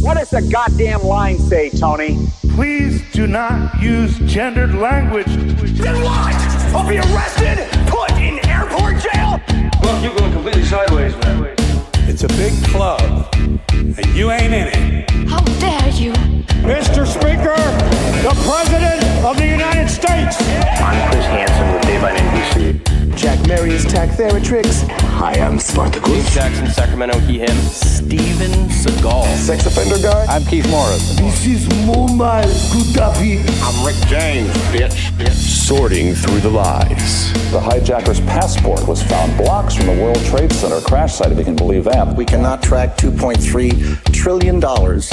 What does the goddamn line say, Tony? Please do not use gendered language. Then what? I'll be arrested, put in airport jail? Well, you're going completely sideways, man. It's a big club, and you ain't in it. How dare you? Mr. Speaker, the President of the United States. I'm Chris Hansen with Dave on NBC. Jack Marius Tack Theratrix. Hi, I'm Spartacus. Jackson, Sacramento, he, him. Steven Seagal. Sex offender guy. I'm Keith Morris. This is Muammar Gaddafi. I'm Rick James, bitch. Sorting through the lies. The hijacker's passport was found blocks from the World Trade Center crash site, if you can believe that. We cannot track $2.3 trillion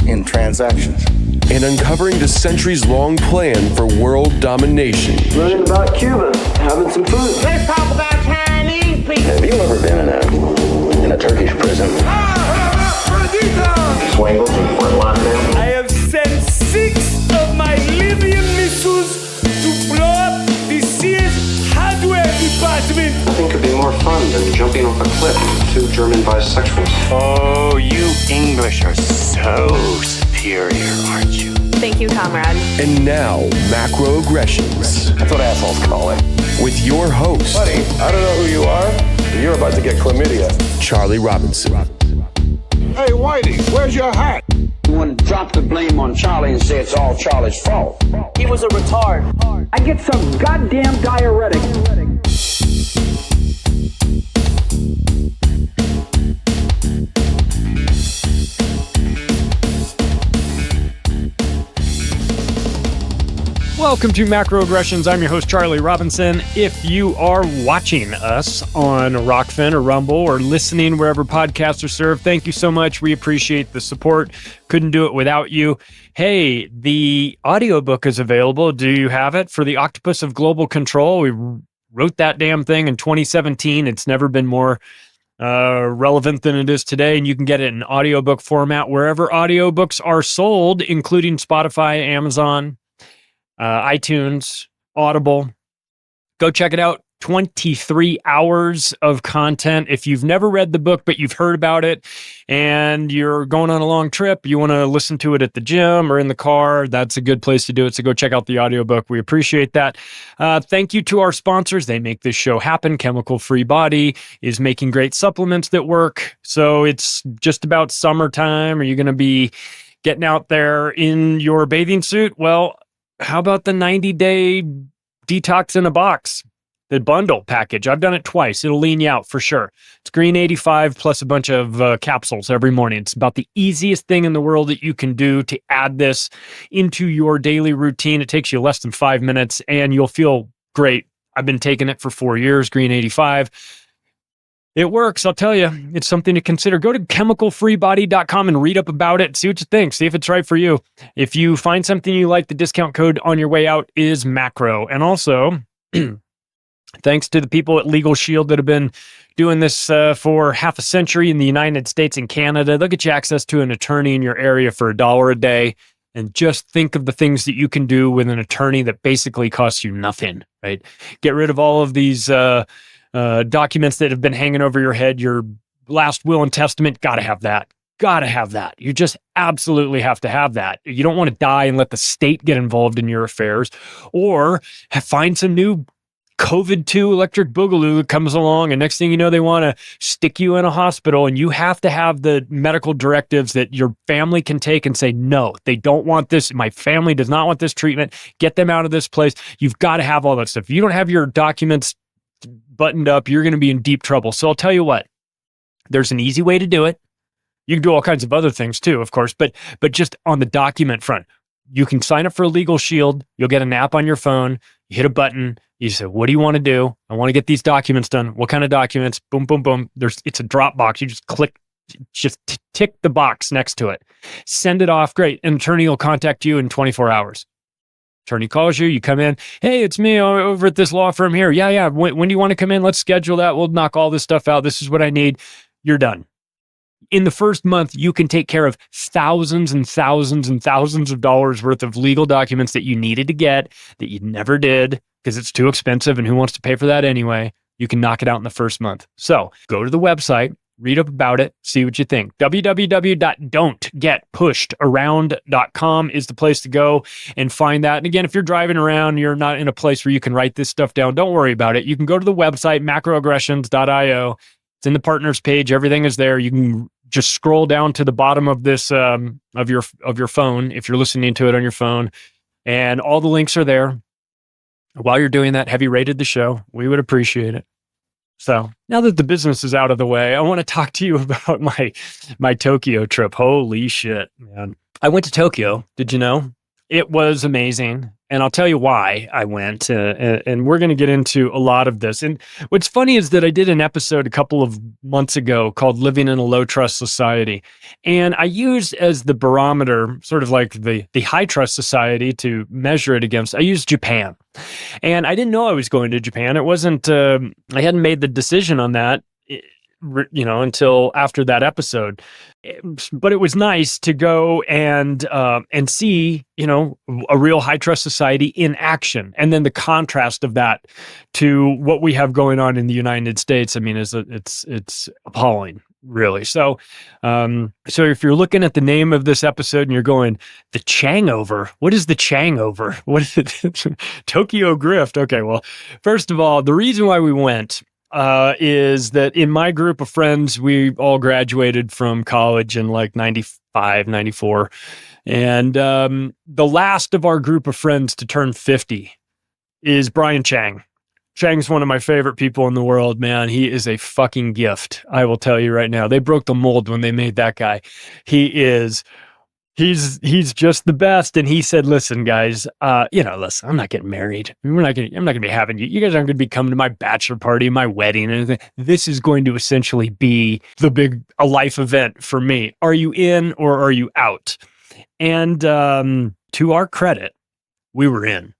in transactions. And uncovering the centuries-long plan for world domination. Learning about Cuba, having some food. Let's talk about Chinese people. Have you ever been in a Turkish prison? Swangles in Fort Lauderdale? I have sent 6 of my Libyan missiles to blow up the Sears hardware department. Nothing could be more fun than jumping off a cliff with 2 German bisexuals. Oh, you English are so superior, aren't you? Thank you, comrade. And now, macroaggressions. That's what assholes call it. With your host, Buddy, I don't know who you are, but you're about to get chlamydia. Charlie Robinson. Hey, Whitey, where's your hat? You want to drop the blame on Charlie and say it's all Charlie's fault. He was a retard. I get some goddamn diuretic. Welcome to Macroaggressions. I'm your host, Charlie Robinson. If you are watching us on Rockfin or Rumble or listening wherever podcasts are served, thank you so much. We appreciate the support. Couldn't do it without you. Hey, the audiobook is available. Do you have it? For The Octopus of Global Control. We wrote that damn thing in 2017. It's never been more relevant than it is today, and you can get it in audiobook format wherever audiobooks are sold, including Spotify, Amazon, iTunes, Audible. Go check it out. 23 hours of content. If you've never read the book, but you've heard about it and you're going on a long trip, you want to listen to it at the gym or in the car, that's a good place to do it. So go check out the audiobook. We appreciate that. Thank you to our sponsors. They make this show happen. Chemical Free Body is making great supplements that work. So it's just about summertime. Are you going to be getting out there in your bathing suit? Well, how about the 90-day detox in a box? The bundle package. I've done it twice. It'll lean you out for sure. It's green 85 plus a bunch of capsules every morning. It's about the easiest thing in the world that you can do to add this into your daily routine. It takes you less than 5 minutes and you'll feel great. I've been taking it for 4 years, green 85. It works, I'll tell you. It's something to consider. Go to chemicalfreebody.com and read up about it. See what you think. See if it's right for you. If you find something you like, the discount code on your way out is MACRO. And also, thanks to the people at Legal Shield that have been doing this for half a century in the United States and Canada. They'll get you access to an attorney in your area for $1 a day. And just think of the things that you can do with an attorney that basically costs you nothing, right? Get rid of all of these documents that have been hanging over your head. Your last will and testament, gotta have that. Gotta have that. You just absolutely have to have that. You don't want to die and let the state get involved in your affairs, or find some new COVID-2 electric boogaloo that comes along, and next thing you know, they want to stick you in a hospital, and you have to have the medical directives that your family can take and say, no, they don't want this. My family does not want this treatment. Get them out of this place. You've got to have all that stuff. If you don't have your documents buttoned up, you're going to be in deep trouble. So I'll tell you what, there's an easy way to do it. You can do all kinds of other things too, of course, but just on the document front, you can sign up for a Legal Shield. You'll get an app on your phone. You hit a button. You say, what do you want to do? I want to get these documents done. What kind of documents? Boom, boom, boom. It's a drop box. You just click, tick the box next to it. Send it off. Great. An attorney will contact you in 24 hours. Attorney calls you, you come in. Hey, it's me over at this law firm here. Yeah. When do you want to come in? Let's schedule that. We'll knock all this stuff out. This is what I need. You're done. In the first month, you can take care of thousands and thousands and thousands of dollars worth of legal documents that you needed to get that you never did because it's too expensive and who wants to pay for that anyway? You can knock it out in the first month. So go to the website, Read up about it. See what you think. www.don'tgetpushedaround.com is the place to go and find that. And again, if you're driving around, you're not in a place where you can write this stuff down, don't worry about it. You can go to the website, macroaggressions.io. It's in the partners page. Everything is there. You can just scroll down to the bottom of this, of your phone, if you're listening to it on your phone, and all the links are there. While you're doing that, have you rated the show? We would appreciate it. So now that the business is out of the way, I want to talk to you about my Tokyo trip. Holy shit, man. I went to Tokyo. Did you know? It was amazing. And I'll tell you why I went. And we're going to get into a lot of this. And what's funny is that I did an episode a couple of months ago called Living in a Low Trust Society. And I used as the barometer, sort of like the high trust society to measure it against, I used Japan. And I didn't know I was going to Japan. It wasn't, I hadn't made the decision on that, until after that episode. But it was nice to go and see, a real high trust society in action. And then the contrast of that to what we have going on in the United States, I mean, it's appalling, really. So if you're looking at the name of this episode and you're going, the Changover, what is the Changover? What is it? Tokyo Grift. Okay, well, first of all, the reason why we went is that in my group of friends, we all graduated from college in like 95, 94. And the last of our group of friends to turn 50 is Brian Chang. Chang's one of my favorite people in the world, man. He is a fucking gift. I will tell you right now. They broke the mold when they made that guy. He's just the best. And he said, listen, guys, listen, I'm not getting married. I'm not going to be having you. You guys aren't going to be coming to my bachelor party, my wedding, and anything. This is going to essentially be a life event for me. Are you in or are you out? And to our credit, we were in.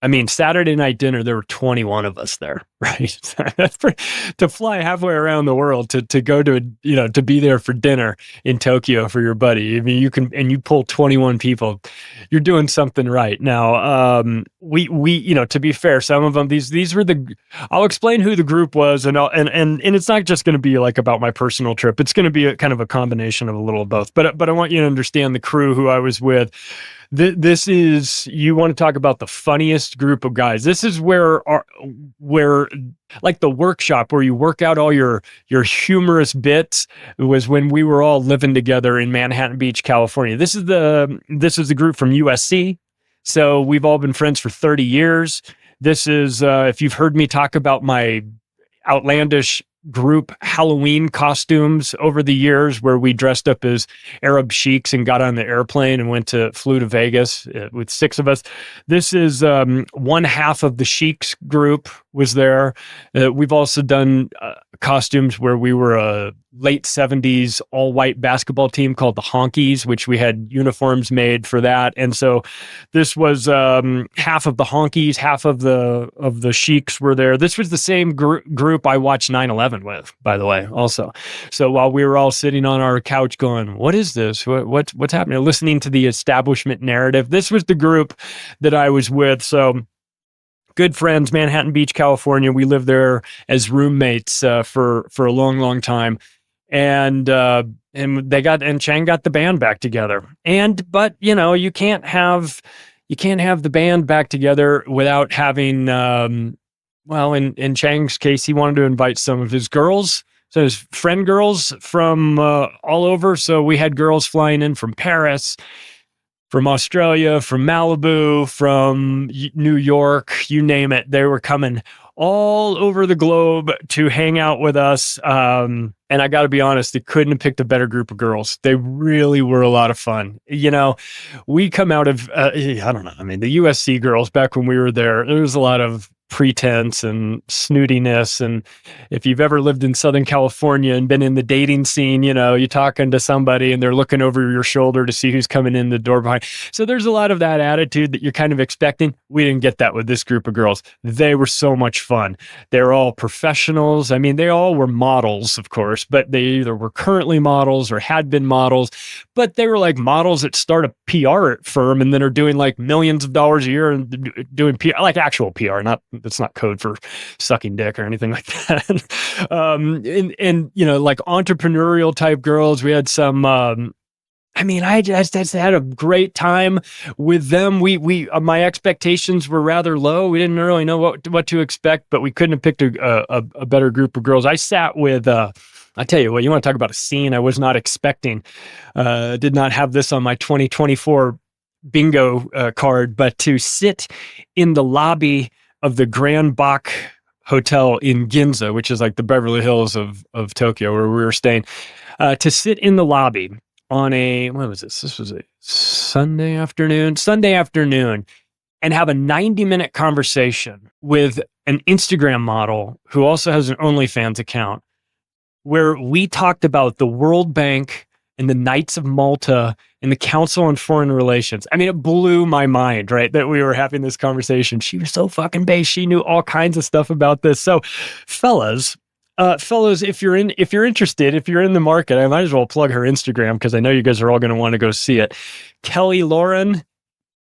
I mean, Saturday night dinner, there were 21 of us there, right? That's to fly halfway around the world to go to, to be there for dinner in Tokyo for your buddy. I mean, you pull 21 people, you're doing something right. Now, we to be fair, some of them, these were I'll explain who the group was and it's not just going to be like about my personal trip. It's going to be a kind of a combination of a little of both, but I want you to understand the crew who I was with. This is, you want to talk about the funniest group of guys. This is where like the workshop where you work out all your humorous bits was when we were all living together in Manhattan Beach, California. This is the group from USC. So we've all been friends for 30 years. This is, if you've heard me talk about my outlandish group Halloween costumes over the years where we dressed up as Arab sheiks and got on the airplane and flew to Vegas with 6 of us. This is one half of the sheiks group was there. We've also done costumes where we were a late 70s all-white basketball team called the Honkies, which we had uniforms made for that. And so this was half of the Honkies, half of the Sheiks were there. This was the same group I watched 9/11 with, by the way, also. So while we were all sitting on our couch going, what is this? What's happening? Listening to the establishment narrative. This was the group that I was with. So good friends, Manhattan Beach, California. We lived there as roommates for a long, long time. And Chang got the band back together. But you can't have the band back together without having, in Chang's case, he wanted to invite some of his girls, so his friend girls from all over. So we had girls flying in from Paris, from Australia, from Malibu, from New York, you name it. They were coming all over the globe to hang out with us. And I got to be honest, they couldn't have picked a better group of girls. They really were a lot of fun. We come out of, I don't know. I mean, the USC girls back when we were there was a lot of pretense and snootiness. And if you've ever lived in Southern California and been in the dating scene, you're talking to somebody and they're looking over your shoulder to see who's coming in the door behind. So there's a lot of that attitude that you're kind of expecting. We didn't get that with this group of girls. They were so much fun. They're all professionals. I mean, they all were models, of course, but they either were currently models or had been models, but they were like models that start a PR firm and then are doing like millions of dollars a year and doing PR, like actual PR, not that's not code for sucking dick or anything like that. And like entrepreneurial type girls. We had some. I just had a great time with them. We my expectations were rather low. We didn't really know what to expect, but we couldn't have picked a better group of girls. I sat with. I tell you what, you want to talk about a scene I was not expecting. Did not have this on my 2024 bingo card, but to sit in the lobby of the Grand Bak Hotel in Ginza, which is like the Beverly Hills of Tokyo, where we were staying, to sit in the lobby on what was this? This was a Sunday afternoon, and have a 90-minute conversation with an Instagram model who also has an OnlyFans account, where we talked about the World Bank and the Knights of Malta and the Council on Foreign Relations. I mean, it blew my mind, right, that we were having this conversation. She was so fucking based. She knew all kinds of stuff about this. So, fellas, if you're interested, if you're in the market, I might as well plug her Instagram because I know you guys are all going to want to go see it. Kelly Lauren,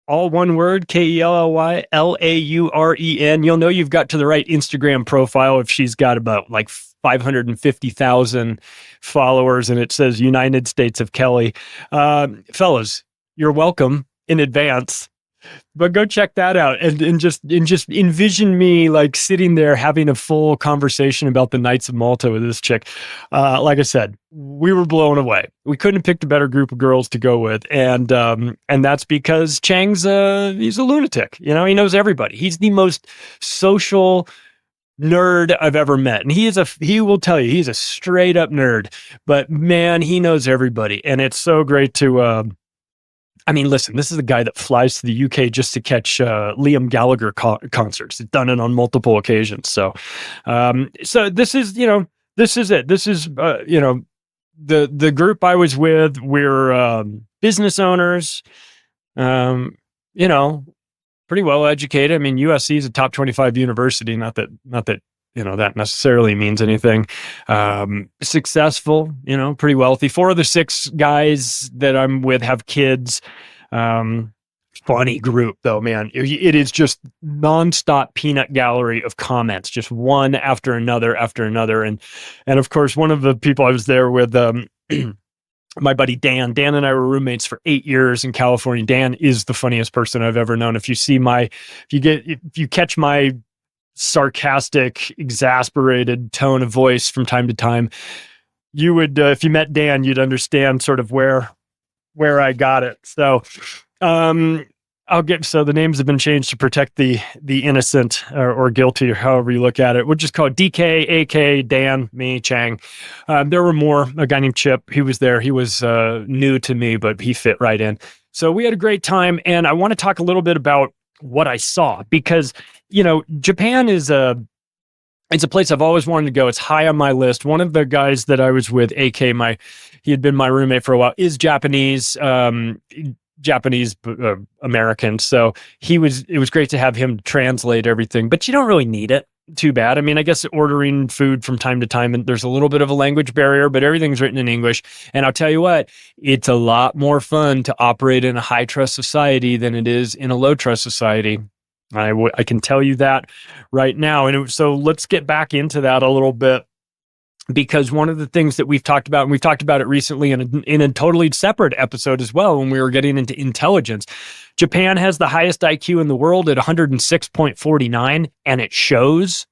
all one word, KELLYLAUREN. You'll know you've got to the right Instagram profile if she's got about like 550,000 followers and it says United States of Kelly. Fellas, you're welcome in advance. But go check that out and just envision me like sitting there having a full conversation about the Knights of Malta with this chick. Like I said, we were blown away. We couldn't have picked a better group of girls to go with, and that's because Chang's he's a lunatic. He knows everybody. He's the most social nerd I've ever met, and he will tell you he's a straight up nerd. But man, he knows everybody, and it's so great to. Listen, this is a guy that flies to the UK just to catch Liam Gallagher concerts. He's done it on multiple occasions. So this is it. This is the group I was with. We're business owners, pretty well educated. I mean, USC is a top 25 university. Not that that necessarily means anything. Successful, pretty wealthy. 4 of the 6 guys that I'm with have kids. Funny group though, man. It is just nonstop peanut gallery of comments, just one after another. And of course, one of the people I was there with, my buddy Dan. Dan and I were roommates for 8 years in California. Dan is the funniest person I've ever known. If you catch my sarcastic, exasperated tone of voice from time to time, you would, if you met Dan, you'd understand sort of where I got it. So, so the names have been changed to protect the innocent or guilty, or however you look at it. We'll just call it DK, AK, Dan, me, Chang. There were more. A guy named Chip, he was there. He was new to me, but he fit right in. So we had a great time, and I want to talk a little bit about what I saw, because Japan is it's a place I've always wanted to go. It's high on my list. One of the guys that I was with, AK, he had been my roommate for a while, is Japanese American. So it was great to have him translate everything, but you don't really need it too bad. I mean, I guess ordering food from time to time, and there's a little bit of a language barrier, but everything's written in English. And I'll tell you what, it's a lot more fun to operate in a high trust society than it is in a low trust society. I can tell you that right now. And so let's get back into that a little bit, because one of the things that we've talked about, and we've talked about it recently in a totally separate episode as well, when we were getting into intelligence, Japan has the highest IQ in the world at 106.49, and it shows.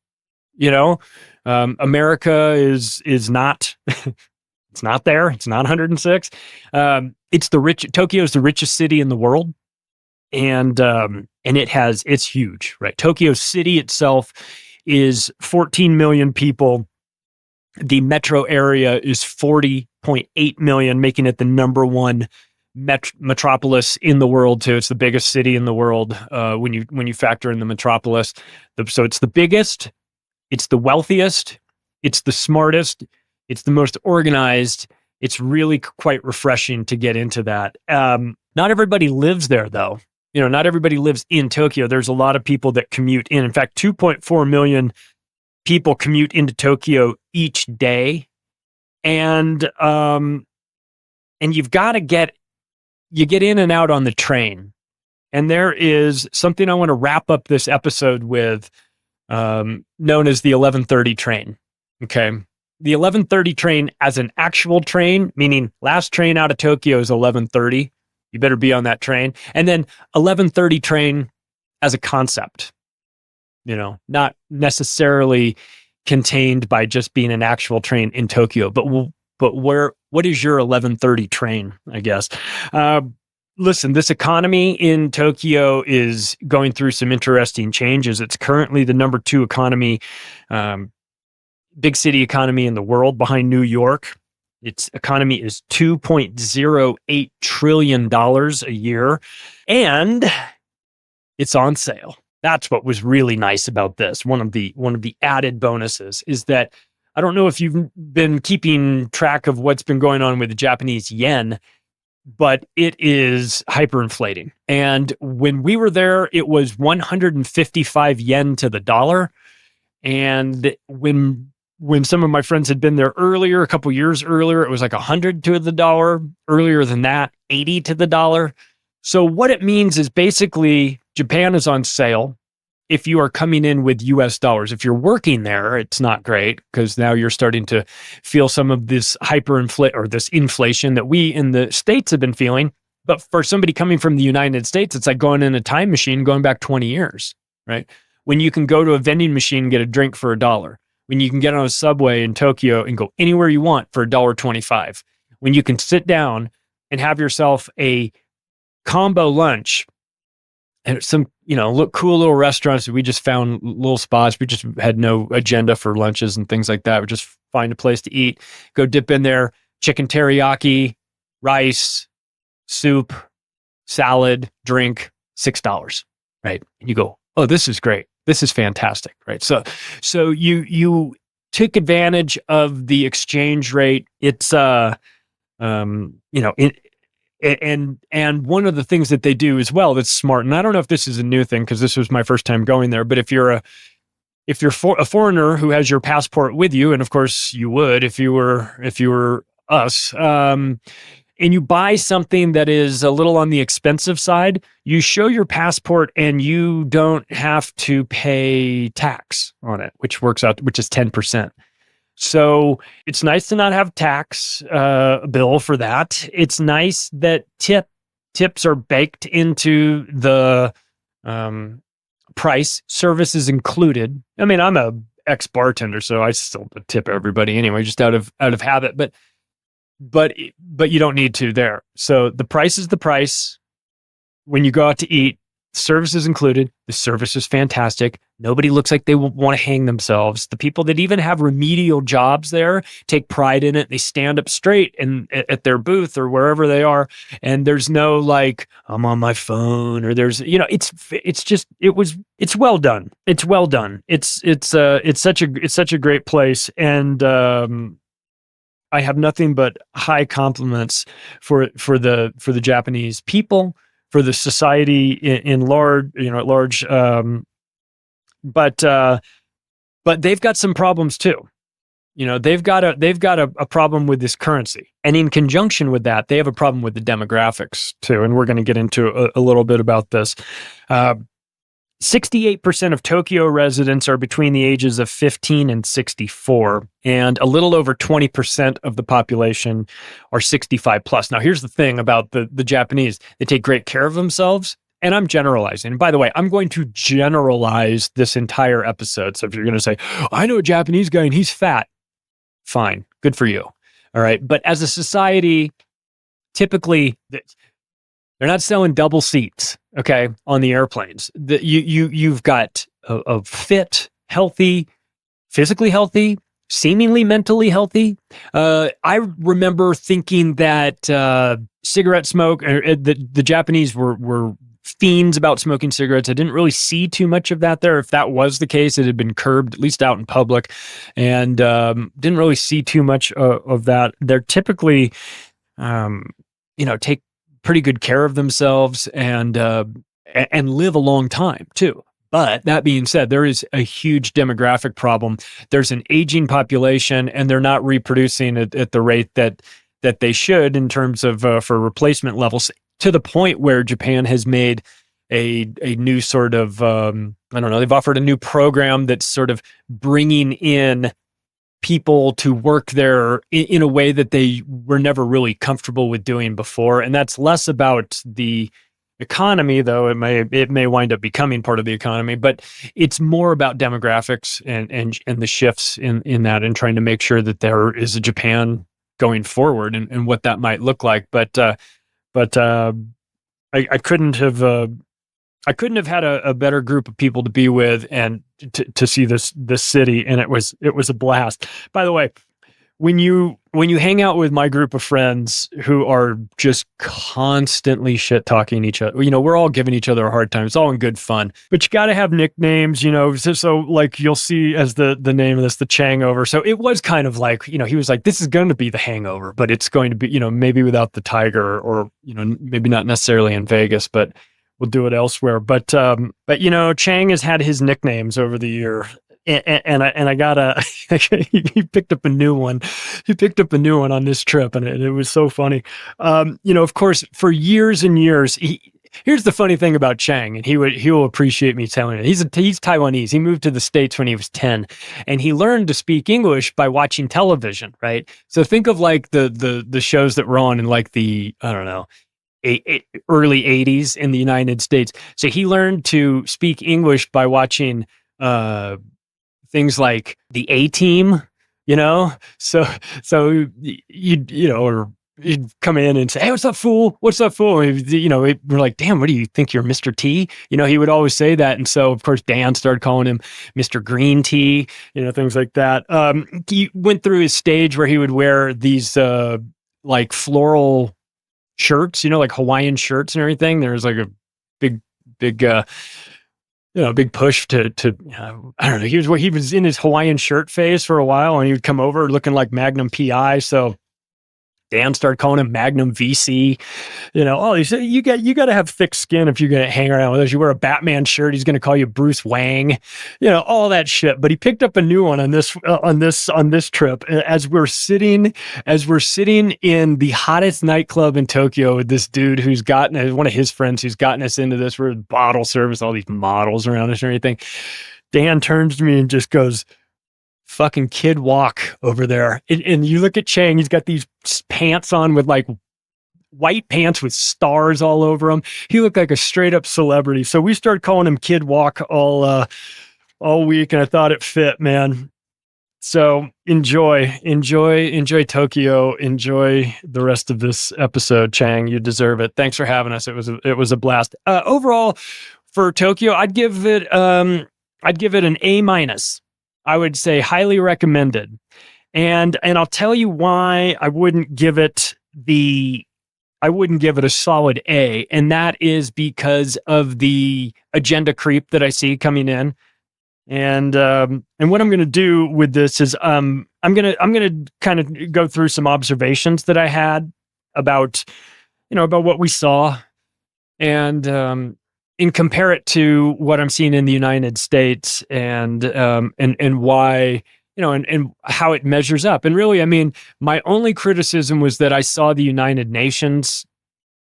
America is not. It's not there. It's not 106. Tokyo is the richest city in the world. And it's huge, right? Tokyo City itself is 14 million people. The metro area is 40.8 million, making it the number 1 metropolis in the world too. It's the biggest city in the world when you factor in the metropolis. So it's the biggest, it's the wealthiest, it's the smartest, it's the most organized. It's really quite refreshing to get into that. Not everybody lives there though. Not everybody lives in Tokyo. There's a lot of people that commute in. In fact, 2.4 million people commute into Tokyo each day. And you get in and out on the train. And there is something I want to wrap up this episode with known as the 11:30 train. Okay. The 11:30 train as an actual train, meaning last train out of Tokyo is 11:30. You better be on that train. And then 11:30 train as a concept, not necessarily contained by just being an actual train in Tokyo, but what is your 11:30 train, I guess? Listen, this economy in Tokyo is going through some interesting changes. It's currently the number 2 economy, big city economy in the world, behind New York. Its economy is $2.08 trillion a year, and it's on sale. That's what was really nice about this. One of the added bonuses is that I don't know if you've been keeping track of what's been going on with the Japanese yen, but it is hyperinflating. And when we were there, it was 155 yen to the dollar. And when some of my friends had been there earlier, a couple years earlier, it was like 100 to the dollar. Earlier than that, 80 to the dollar. So what it means is basically Japan is on sale if you are coming in with US dollars. If you're working there, it's not great because now you're starting to feel some of this this inflation that we in the States have been feeling. But for somebody coming from the United States, it's like going in a time machine going back 20 years, right? When you can go to a vending machine and get a drink for $1. When you can get on a subway in Tokyo and go anywhere you want for $1.25. When you can sit down and have yourself a combo lunch and some, cool little restaurants. We just found little spots. We just had no agenda for lunches and things like that. We just find a place to eat, go dip in there, chicken teriyaki, rice, soup, salad, drink, $6, right? And you go, oh, this is great. This is fantastic, right? So you took advantage of the exchange rate. It's, And one of the things that they do as well that's smart, and I don't know if this is a new thing because this was my first time going there, but if you're a foreigner who has your passport with you, and of course you would if you were us, and you buy something that is a little on the expensive side, you show your passport and you don't have to pay tax on it, which is 10%. So it's nice to not have tax bill for that. It's nice that tips are baked into the price. Service is included. I mean, I'm a ex-bartender, so I still tip everybody anyway, just out of habit. But you don't need to there. So the price is the price. When you go out to eat, service is included. The service is fantastic. Nobody looks like they want to hang themselves. The people that even have remedial jobs there take pride in it. They stand up straight at their booth or wherever they are. And there's no like, I'm on my phone, or there's, it's well done. It's well done. It's such a great place. And, I have nothing but high compliments for the Japanese people, for the society at large. But they've got some problems too. They've got a problem with this currency, and in conjunction with that, they have a problem with the demographics too. And we're going to get into a little bit about this. 68% of Tokyo residents are between the ages of 15 and 64, and a little over 20% of the population are 65 plus. Now, here's the thing about the Japanese. They take great care of themselves, and I'm generalizing. And by the way, I'm going to generalize this entire episode. So if you're going to say, I know a Japanese guy and he's fat, fine, good for you. All right. But as a society, typically, they're not selling double seats, okay, on the airplanes. You've got a fit, healthy, physically healthy, seemingly mentally healthy. I remember thinking that cigarette smoke, the Japanese were fiends about smoking cigarettes. I didn't really see too much of that there. If that was the case, it had been curbed, at least out in public, and didn't really see too much of that. They're typically, take pretty good care of themselves and live a long time too. But that being said, there is a huge demographic problem. There's an aging population, and they're not reproducing at the rate that they should in terms of for replacement levels, to the point where Japan has made a new sort of, I don't know, they've offered a new program that's sort of bringing in people to work there in a way that they were never really comfortable with doing before. And that's less about the economy, though it may wind up becoming part of the economy, but it's more about demographics and the shifts in that, and trying to make sure that there is a Japan going forward and what that might look like. But I couldn't have had a better group of people to be with and to see this city, and it was a blast. By the way, when you hang out with my group of friends who are just constantly shit talking each other, we're all giving each other a hard time. It's all in good fun, but you got to have nicknames, so like you'll see as the name of this, the Changover. So it was kind of like, he was like, this is going to be the Hangover, but it's going to be, maybe without the tiger, or, maybe not necessarily in Vegas, but we'll do it elsewhere. But Chang has had his nicknames over the year. And I got he picked up a new one. He picked up a new one on this trip, and it was so funny. Of course, for years and years, here's the funny thing about Chang, and he will appreciate me telling it. He's Taiwanese. He moved to the States when he was 10, and he learned to speak English by watching television, right? So think of like the shows that were on in like the, I don't know, early 80s in the United States. So he learned to speak English by watching things like the A-Team, so you'd come in and say, hey, what's up, fool? What's up, fool? And, we're like, damn, what do you think, you're Mr. T? He would always say that. And so, of course, Dan started calling him Mr. Green Tea, things like that. He went through his stage where he would wear these like floral shirts, like Hawaiian shirts and everything. There was like a big big push to I don't know. He was in his Hawaiian shirt phase for a while, and he would come over looking like Magnum PI. So Dan started calling him Magnum VC. You got to have thick skin if you're going to hang around with us. You wear a Batman shirt, he's going to call you Bruce Wang. All that shit. But he picked up a new one on this trip. As we're sitting in the hottest nightclub in Tokyo with this dude who's gotten one of his friends who's gotten us into this. We're bottle service, all these models around us and everything. Dan turns to me and just goes, fucking Kid Walk over there. And you look at Chang, he's got these pants on with like white pants with stars all over them. He looked like a straight up celebrity. So we started calling him Kid Walk all week, and I thought it fit, man. So enjoy Tokyo. Enjoy the rest of this episode, Chang. You deserve it. Thanks for having us. It was a blast. Overall for Tokyo, I'd give it an A-. I would say highly recommended. And I'll tell you why I wouldn't give it a solid A. And that is because of the agenda creep that I see coming in. And what I'm going to do with this is, I'm going to kind of go through some observations that I had about what we saw, and compare it to what I'm seeing in the United States, and why, and how it measures up. And really, I mean, my only criticism was that I saw the United Nations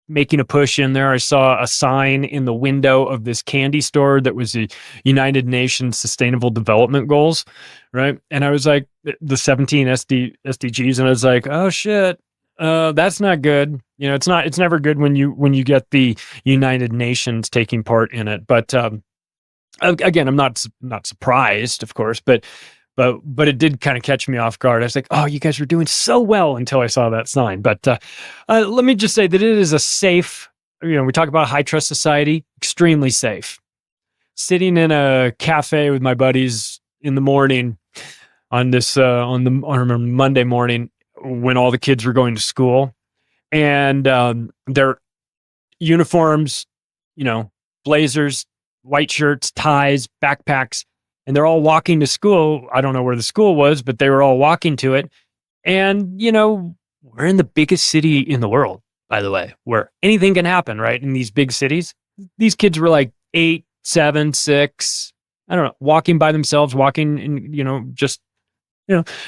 making a push in there. I saw a sign in the window of this candy store that was the United Nations Sustainable Development Goals, right? And I was like, the 17 SDGs, and I was like, oh shit. That's not good. It's never good when you get the United Nations taking part in it. But again, I'm not surprised, of course, but it did kind of catch me off guard. I was like, oh, you guys were doing so well until I saw that sign. But let me just say that it is a safe, we talk about a high trust society, extremely safe. Sitting in a cafe with my buddies in the morning on this, on Monday morning, when all the kids were going to school, and their uniforms, blazers, white shirts, ties, backpacks, and they're all walking to school. I don't know where the school was, but they were all walking to it. And, we're in the biggest city in the world, by the way, where anything can happen, right? In these big cities, these kids were like 8, 7, 6, I don't know, walking by themselves, walking in, just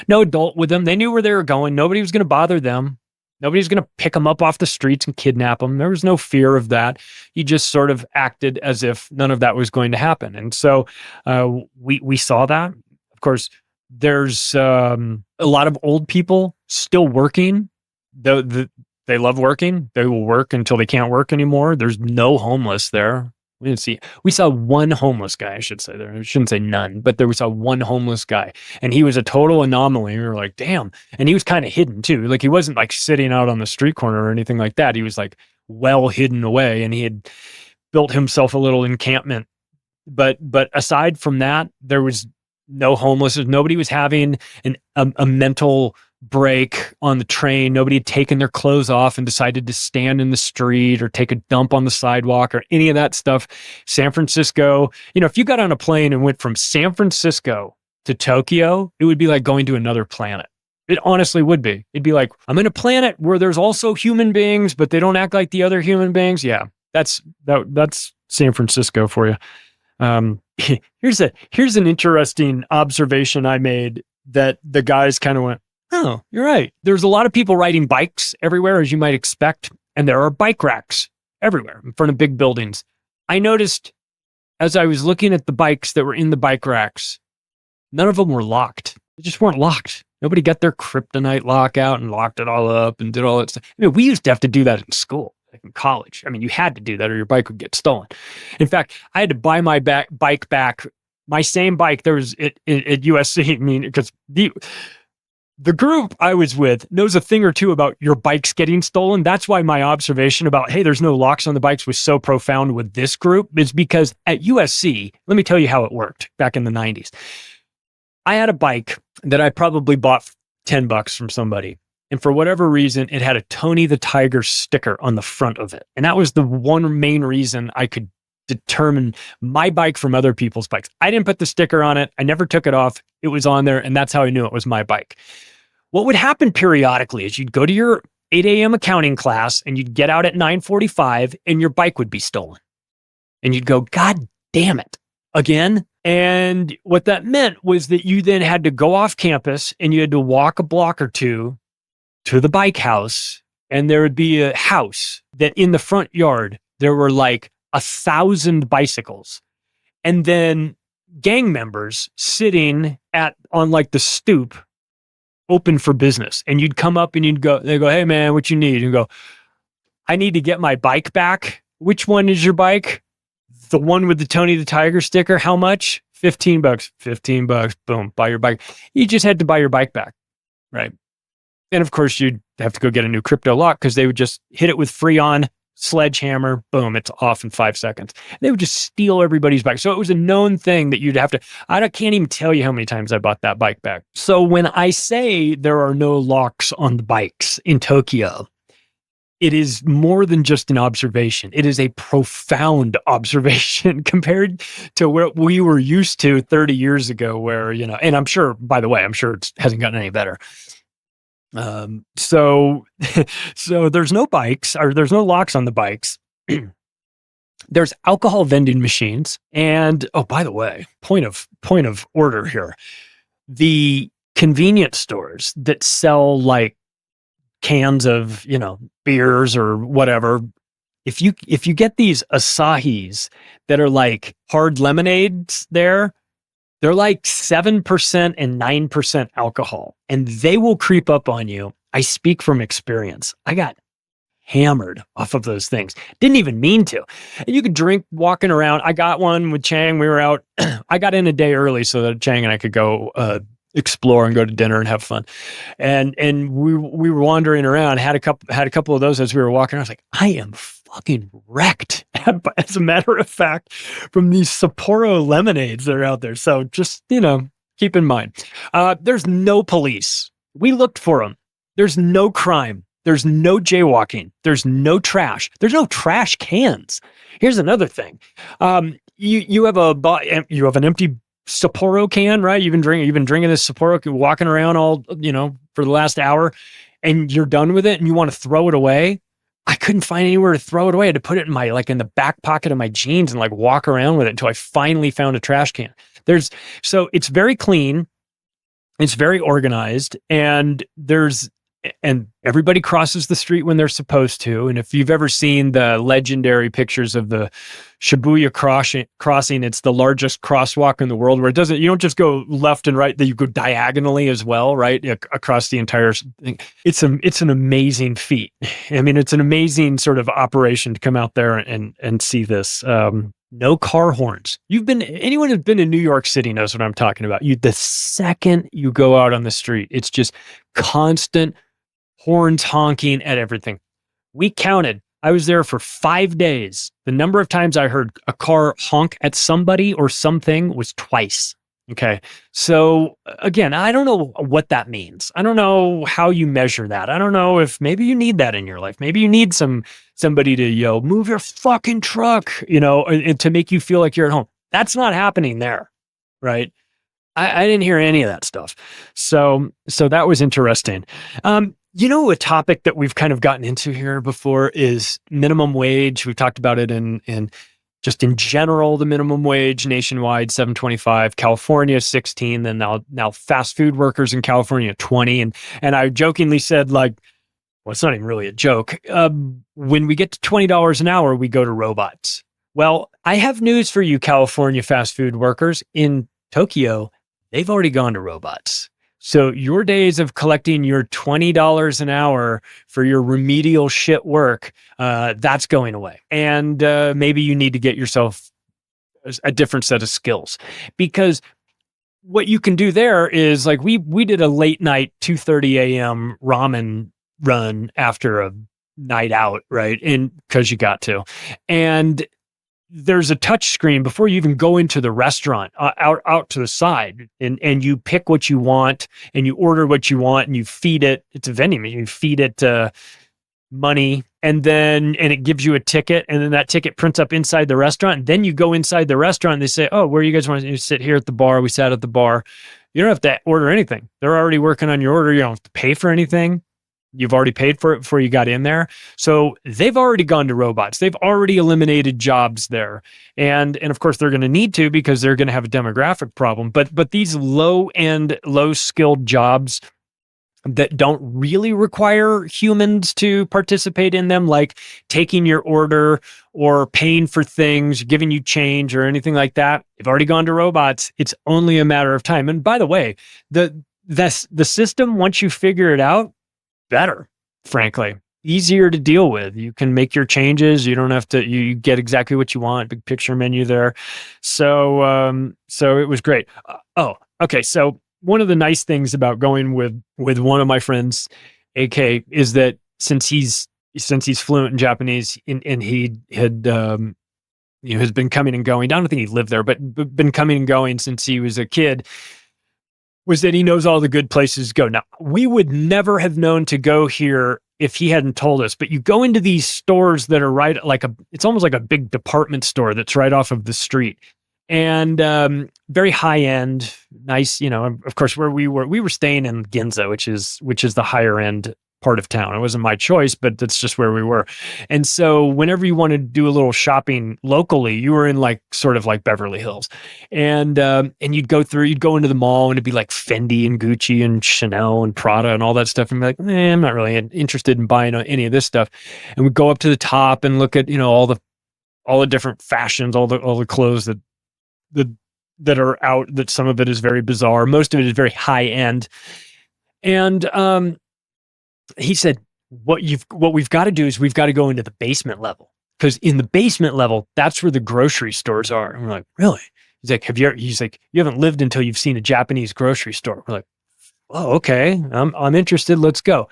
no adult with them. They knew where they were going. Nobody was going to bother them. Nobody's going to pick them up off the streets and kidnap them. There was no fear of that. He just sort of acted as if none of that was going to happen. And so we saw that. Of course, there's a lot of old people still working. They love working. They will work until they can't work anymore. There's no homeless there. We saw one homeless guy, I should say there. I shouldn't say none, but we saw one homeless guy, and he was a total anomaly. We were like, damn. And he was kind of hidden too. Like, he wasn't like sitting out on the street corner or anything like that. He was like well hidden away, and he had built himself a little encampment. But aside from that, there was no homelessness. Nobody was having a mental break on the train. Nobody had taken their clothes off and decided to stand in the street or take a dump on the sidewalk or any of that stuff. San Francisco, if you got on a plane and went from San Francisco to Tokyo, it would be like going to another planet. It honestly would be. It'd be like, I'm in a planet where there's also human beings, but they don't act like the other human beings. Yeah, that's San Francisco for you. Here's an interesting observation I made that the guys kind of went, oh, you're right. There's a lot of people riding bikes everywhere, as you might expect, and there are bike racks everywhere in front of big buildings. I noticed as I was looking at the bikes that were in the bike racks, none of them were locked. They just weren't locked. Nobody got their kryptonite lock out and locked it all up and did all that stuff. I mean, we used to have to do that in school, like in college. I mean, you had to do that or your bike would get stolen. In fact, I had to buy my bike back, my same bike. There was at USC, I mean, because the group I was with knows a thing or two about your bikes getting stolen. That's why my observation about, hey, there's no locks on the bikes was so profound with this group, is because at USC, let me tell you how it worked back in the 90s. I had a bike that I probably bought $10 from somebody. And for whatever reason, it had a Tony the Tiger sticker on the front of it. And that was the one main reason I could determine my bike from other people's bikes. I didn't put the sticker on it. I never took it off. It was on there. And that's how I knew it was my bike. What would happen periodically is you'd go to your 8 a.m. accounting class and you'd get out at 9:45 and your bike would be stolen. And you'd go, God damn it, again? And what that meant was that you then had to go off campus and you had to walk a block or two to the bike house. And there would be a house that in the front yard, there were like 1,000 bicycles. And then gang members sitting on like the stoop, open for business. And you'd come up and they go, hey man, what you need? And you go, I need to get my bike back. Which one is your bike? The one with the Tony the Tiger sticker. How much? $15. $15. Boom. Buy your bike. You just had to buy your bike back. Right. And of course you'd have to go get a new crypto lock because they would just hit it with Freon, sledgehammer, boom, it's off in 5 seconds. They would just steal everybody's bike. So it was a known thing that you'd have to, can't even tell you how many times I bought that bike back. So when I say there are no locks on the bikes in Tokyo, it is more than just an observation. It is a profound observation compared to what we were used to 30 years ago where, and I'm sure, by the way, it hasn't gotten any better. So there's no bikes or there's no locks on the bikes. There's alcohol vending machines. And, oh, by the way, point of order here. The convenience stores that sell like cans of, beers or whatever. If you get these Asahis that are like hard lemonades there, they're like 7% and 9% alcohol, and they will creep up on you. I speak from experience. I got hammered off of those things. Didn't even mean to. And you could drink walking around. I got one with Chang. We were out. I got in a day early so that Chang and I could go explore and go to dinner and have fun. And we were wandering around. Had a couple of those as we were walking. I was like, I am fucking wrecked. As a matter of fact, from these Sapporo lemonades that are out there. So just, keep in mind, there's no police. We looked for them. There's no crime. There's no jaywalking. There's no trash. There's no trash cans. Here's another thing. You have an empty Sapporo can, right? You've been drinking this Sapporo, walking around all, for the last hour, and you're done with it and you want to throw it away. I couldn't find anywhere to throw it away. I had to put it in in the back pocket of my jeans and like walk around with it until I finally found a trash can. So it's very clean. It's very organized. And there's and everybody crosses the street when they're supposed to. And if you've ever seen the legendary pictures of the Shibuya crossing, it's the largest crosswalk in the world, where you don't just go left and right, that you go diagonally as well, right? Across the entire thing. It's an amazing feat. I mean, it's an amazing sort of operation to come out there and see this. No car horns. Anyone who's been in New York City knows what I'm talking about. The second you go out on the street, it's just constant horns honking at everything. We counted. I was there for 5 days. The number of times I heard a car honk at somebody or something was twice. Okay. So again, I don't know what that means. I don't know how you measure that. I don't know if maybe you need that in your life. Maybe you need somebody to yell, move your fucking truck, and to make you feel like you're at home. That's not happening there. Right. I didn't hear any of that stuff. So that was interesting. A topic that we've kind of gotten into here before is minimum wage. We've talked about it in just in general, the minimum wage nationwide, $7.25, California, $16, then now fast food workers in California, $20. And I jokingly said, well, it's not even really a joke. When we get to $20 an hour, we go to robots. Well, I have news for you, California fast food workers. In Tokyo, they've already gone to robots. So your days of collecting your $20 an hour for your remedial shit work, that's going away. And maybe you need to get yourself a different set of skills, because what you can do there is we did a late night 2:30 a.m. ramen run after a night out, right? And because you got to. And there's a touch screen before you even go into the restaurant, out to the side, and you pick what you want and you order what you want and you feed it. It's a vending machine. You feed it money, and it gives you a ticket, and then that ticket prints up inside the restaurant. And then you go inside the restaurant and they say, "Oh, where you guys want to sit here at the bar?" We sat at the bar. You don't have to order anything. They're already working on your order. You don't have to pay for anything. You've already paid for it before you got in there. So they've already gone to robots. They've already eliminated jobs there. And of course they're going to need to, because they're going to have a demographic problem. But these low-end, low-skilled jobs that don't really require humans to participate in them, like taking your order or paying for things, giving you change or anything like that, they've already gone to robots. It's only a matter of time. And by the way, the system, once you figure it out, better, frankly, easier to deal with. You can make your changes. You don't have to, you get exactly what you want, big picture menu there. So it was great. Okay. So one of the nice things about going with one of my friends, AK, is that since he's fluent in Japanese and he had, has been coming and going, I don't think he lived there, but been coming and going since he was a kid, was that he knows all the good places to go. Now, we would never have known to go here if he hadn't told us, but you go into these stores that are right, it's almost like a big department store that's right off of the street, and very high end, nice, of course, where we were staying in Ginza, which is the higher end part of town. It wasn't my choice, but that's just where we were. And so whenever you wanted to do a little shopping locally, you were in sort of like Beverly Hills, and you'd go into the mall, and it'd be like Fendi and Gucci and Chanel and Prada and all that stuff. And be like, I'm not really interested in buying any of this stuff. And we'd go up to the top and look at, all the different fashions, all the clothes that are out, that some of it is very bizarre. Most of it is very high end. And, he said, what we've got to do is we've got to go into the basement level, because in the basement level, that's where the grocery stores are. And we're like, really? He's like, you haven't lived until you've seen a Japanese grocery store. We're like, oh, okay. I'm interested. Let's go.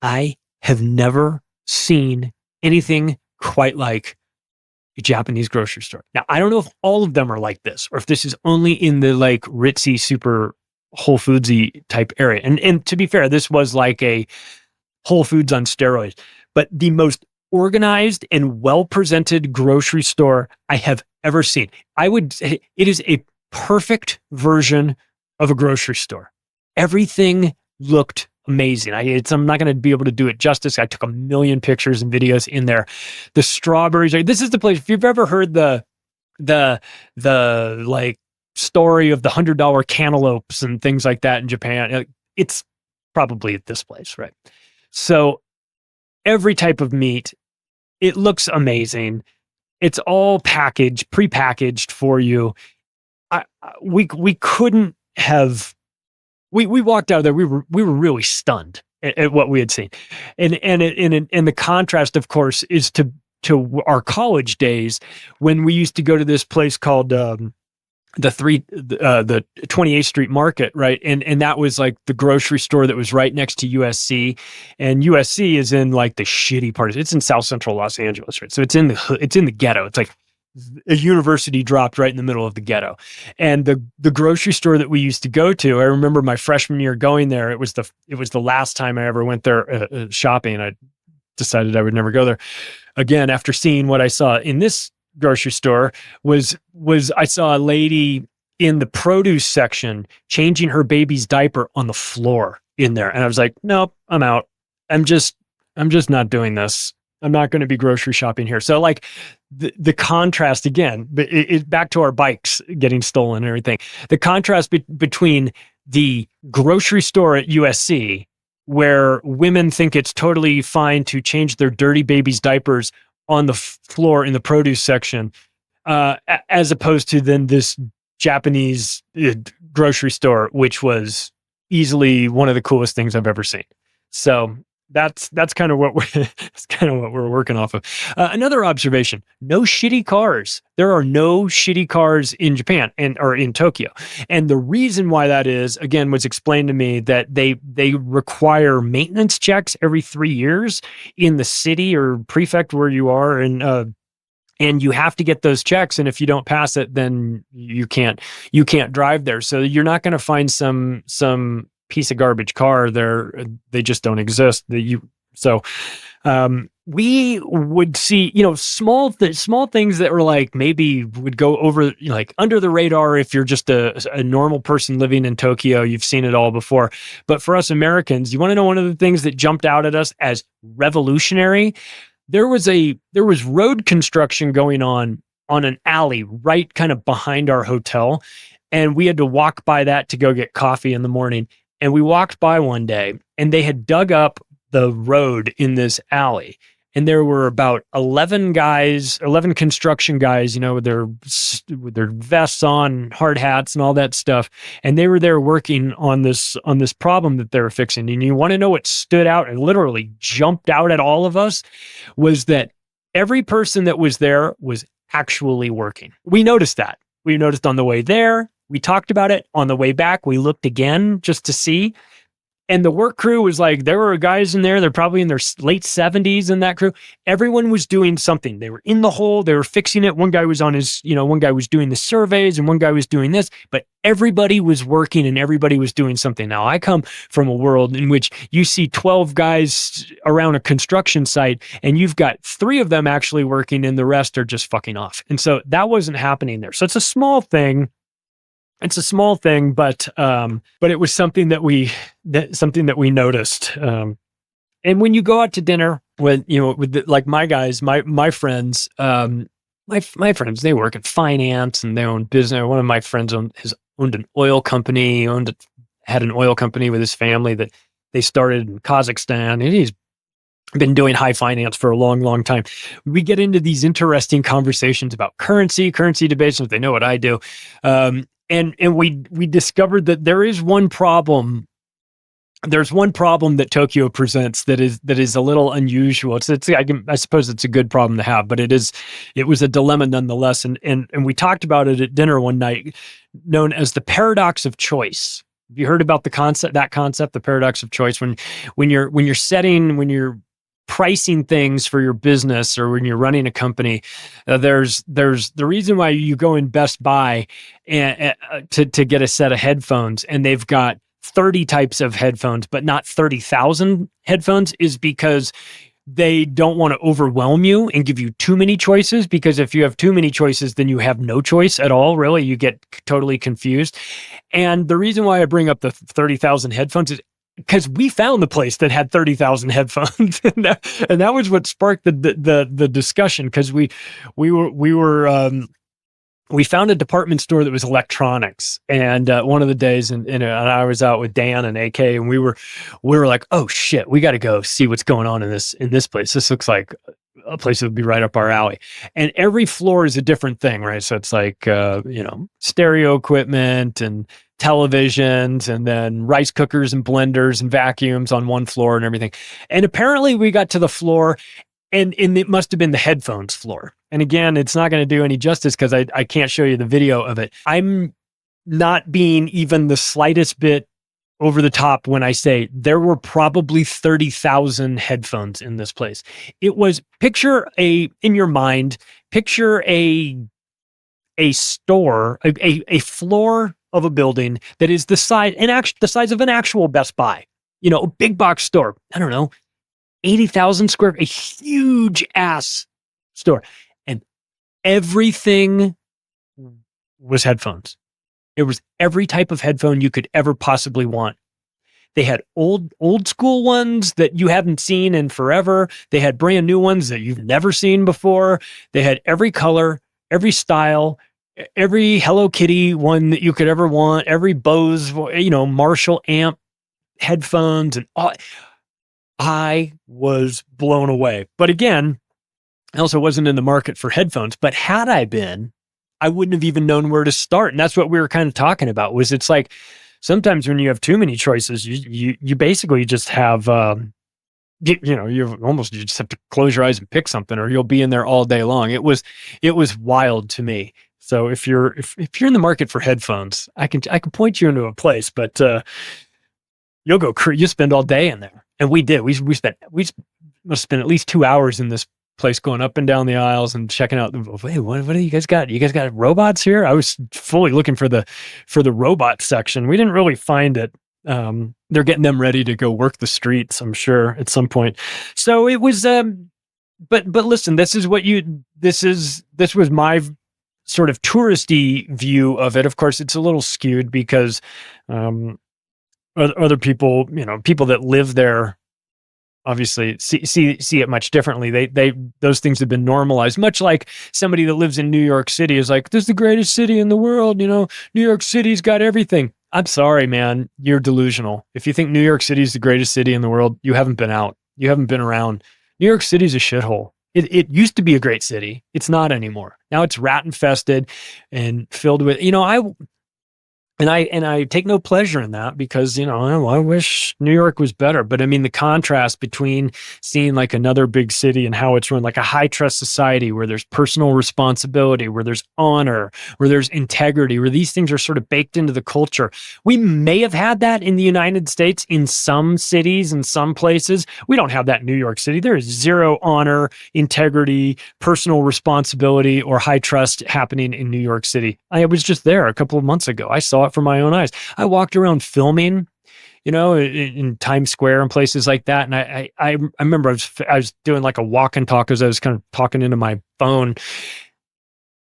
I have never seen anything quite like a Japanese grocery store. Now, I don't know if all of them are like this, or if this is only in the ritzy, super Whole Foodsy type area. And to be fair, this was like a Whole Foods on steroids, but the most organized and well-presented grocery store I have ever seen. I would say it is a perfect version of a grocery store. Everything looked amazing. I'm not going to be able to do it justice. I took a million pictures and videos in there. The strawberries, this is the place. If you've ever heard the story of the $100 cantaloupes and things like that in Japan, it's probably at this place, right? So every type of meat, it looks amazing. It's all packaged, prepackaged for you. We couldn't have. We walked out of there. We were really stunned at what we had seen, and the contrast, of course, is to our college days when we used to go to this place called the 28th Street Market, right? And that was like the grocery store that was right next to USC, and USC is in like the shitty part. It's in South Central Los Angeles, right? So it's in the ghetto. It's like a university dropped right in the middle of the ghetto. And the grocery store that we used to go to, I remember my freshman year going there. It was the last time I ever went there shopping. I decided I would never go there again after seeing what I saw in this grocery store. Was I saw a lady in the produce section changing her baby's diaper on the floor in there. And I was like, nope, I'm out. I'm just not doing this. I'm not going to be grocery shopping here. So like the contrast again, it back to our bikes getting stolen and everything. The contrast between the grocery store at USC, where women think it's totally fine to change their dirty baby's diapers on the floor in the produce section, as opposed to then this Japanese grocery store, which was easily one of the coolest things I've ever seen. So that's kind of what we're working off of. Another observation: no shitty cars. There are no shitty cars in Japan or in Tokyo, and the reason why that is, again, was explained to me that they require maintenance checks every 3 years in the city or prefect where you are, and you have to get those checks, and if you don't pass it, then you can't drive there. So you're not going to find some piece of garbage car there. They just don't exist. We would see, small things that were like maybe would go over like under the radar if you're just a normal person living in Tokyo. You've seen it all before. But for us Americans, you want to know one of the things that jumped out at us as revolutionary? There was road construction going on an alley right kind of behind our hotel, and we had to walk by that to go get coffee in the morning. And we walked by one day, and they had dug up the road in this alley. And there were about 11 construction guys, with their vests on, hard hats and all that stuff. And they were there working on this problem that they were fixing. And you want to know what stood out and literally jumped out at all of us was that every person that was there was actually working. We noticed that. We noticed on the way there. We talked about it on the way back. We looked again just to see. And the work crew was like, there were guys in there. They're probably in their late 70s in that crew. Everyone was doing something. They were in the hole. They were fixing it. One guy was one guy was doing the surveys and one guy was doing this, but everybody was working and everybody was doing something. Now, I come from a world in which you see 12 guys around a construction site and you've got 3 of them actually working and the rest are just fucking off. And so that wasn't happening there. So it's a small thing. It's a small thing, but it was something that we noticed. And when you go out to dinner with my guys, my friends, my friends, they work in finance and they own business. One of my friends owned an oil company, had an oil company with his family that they started in Kazakhstan, and he's been doing high finance for a long, long time. We get into these interesting conversations about currency debates, and they know what I do. And we discovered that there is one problem. There's one problem that Tokyo presents that is a little unusual. I suppose it's a good problem to have, but it was a dilemma nonetheless. And we talked about it at dinner one night, known as the paradox of choice. Have you heard about the concept, the paradox of choice? When you're pricing things for your business or when you're running a company, there's the reason why you go in Best Buy to get a set of headphones and they've got 30 types of headphones, but not 30,000 headphones, is because they don't want to overwhelm you and give you too many choices, because if you have too many choices, then you have no choice at all, really. You get totally confused. And the reason why I bring up the 30,000 headphones is because we found the place that had 30,000 headphones, and that was what sparked the discussion. Because we were we found a department store that was electronics. And one of the days, and I was out with Dan and AK, and we were like, oh shit, we got to go see what's going on in this place. This looks like a place that would be right up our alley. And every floor is a different thing, right? So it's like, stereo equipment and televisions, and then rice cookers and blenders and vacuums on one floor and everything. And apparently we got to the floor, and it must have been the headphones floor. And again, it's not going to do any justice because I can't show you the video of it. I'm not being even the slightest bit over the top when I say there were probably 30,000 headphones in this place. It was, picture a store, a floor of a building that is the size of an actual Best Buy, a big box store. I don't know, 80,000 square, a huge ass store. And everything was headphones. It was every type of headphone you could ever possibly want. They had old school ones that you haven't seen in forever. They had brand new ones that you've never seen before. They had every color, every style, every Hello Kitty one that you could ever want, every Bose, Marshall amp headphones, and all. I was blown away. But again, I also wasn't in the market for headphones. But had I been, I wouldn't have even known where to start. And that's what we were kind of talking about, was it's like sometimes when you have too many choices, you basically just have, you just have to close your eyes and pick something, or you'll be in there all day long. It was wild to me. So if you're in the market for headphones, I can point you into a place, but you'll go you spend all day in there. And we did. We must have spent at least 2 hours in this place, going up and down the aisles and checking out. Wait, what do you guys got? You guys got robots here? I was fully looking for the robot section. We didn't really find it. They're getting them ready to go work the streets, I'm sure, at some point. So it was. But listen, this was my sort of touristy view of it. Of course, it's a little skewed because other people, people that live there, obviously see it much differently. They those things have been normalized, much like somebody that lives in New York City is like, this is the greatest city in the world. New York City's got everything. I'm sorry, man, you're delusional. If you think New York City is the greatest city in the world, you haven't been out. You haven't been around. New York City's a shithole. It used to be a great city. It's not anymore. Now it's rat infested and filled with, I take no pleasure in that because, I wish New York was better. But I mean, the contrast between seeing like another big city and how it's run, like a high trust society where there's personal responsibility, where there's honor, where there's integrity, where these things are sort of baked into the culture. We may have had that in the United States in some cities and some places. We don't have that in New York City. There is zero honor, integrity, personal responsibility, or high trust happening in New York City. I was just there a couple of months ago. I saw it from my own eyes. I walked around filming, in Times Square and places like that. And I remember I was doing like a walk and talk as I was kind of talking into my phone,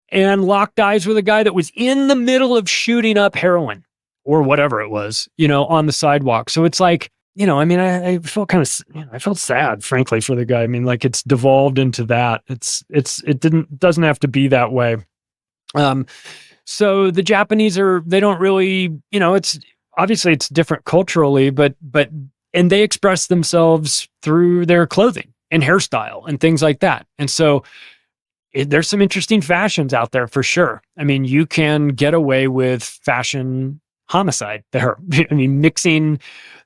and locked eyes with a guy that was in the middle of shooting up heroin or whatever it was, on the sidewalk. So it's like, I felt kind of, I felt sad, frankly, for the guy. I mean, like it's devolved into that. It doesn't have to be that way. So the Japanese they don't really, it's obviously it's different culturally, but they express themselves through their clothing and hairstyle and things like that. And so there's some interesting fashions out there for sure. I mean, you can get away with fashion homicide there. I mean, mixing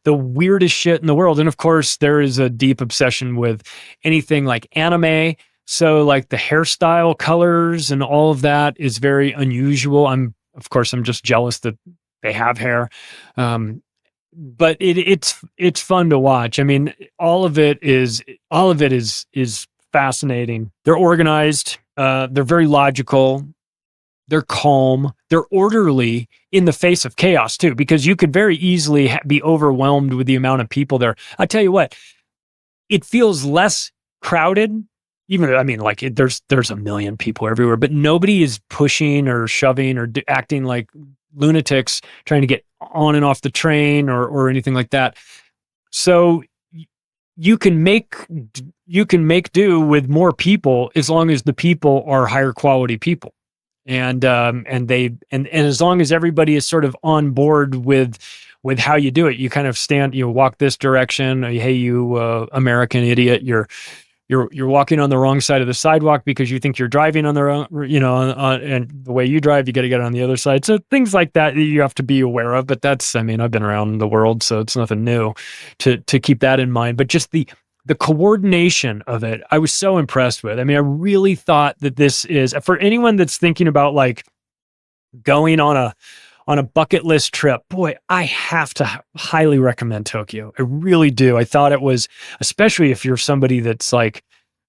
the weirdest shit in the world. And of course, there is a deep obsession with anything like anime. So like the hairstyle, colors, and all of that is very unusual. I'm just jealous that they have hair. But it's fun to watch. I mean, all of it is fascinating. They're organized. They're very logical. They're calm. They're orderly in the face of chaos too, because you could very easily be overwhelmed with the amount of people there. I tell you what, it feels less crowded. There's a million people everywhere, but nobody is pushing or shoving or acting like lunatics trying to get on and off the train or anything like that. So you can make do with more people as long as the people are higher quality people. And as long as everybody is sort of on board with how you do it, you kind of walk this direction. Hey, you American idiot, you're walking on the wrong side of the sidewalk because you think you're driving on the wrong, and the way you drive, you got to get on the other side. So things like that you have to be aware of. But I've been around the world, so it's nothing new to keep that in mind. But just the coordination of it, I was so impressed with. I really thought that this is, for anyone that's thinking about like going on a bucket list trip, boy, I have to highly recommend Tokyo. I really do. I thought it was, especially if you're somebody that's like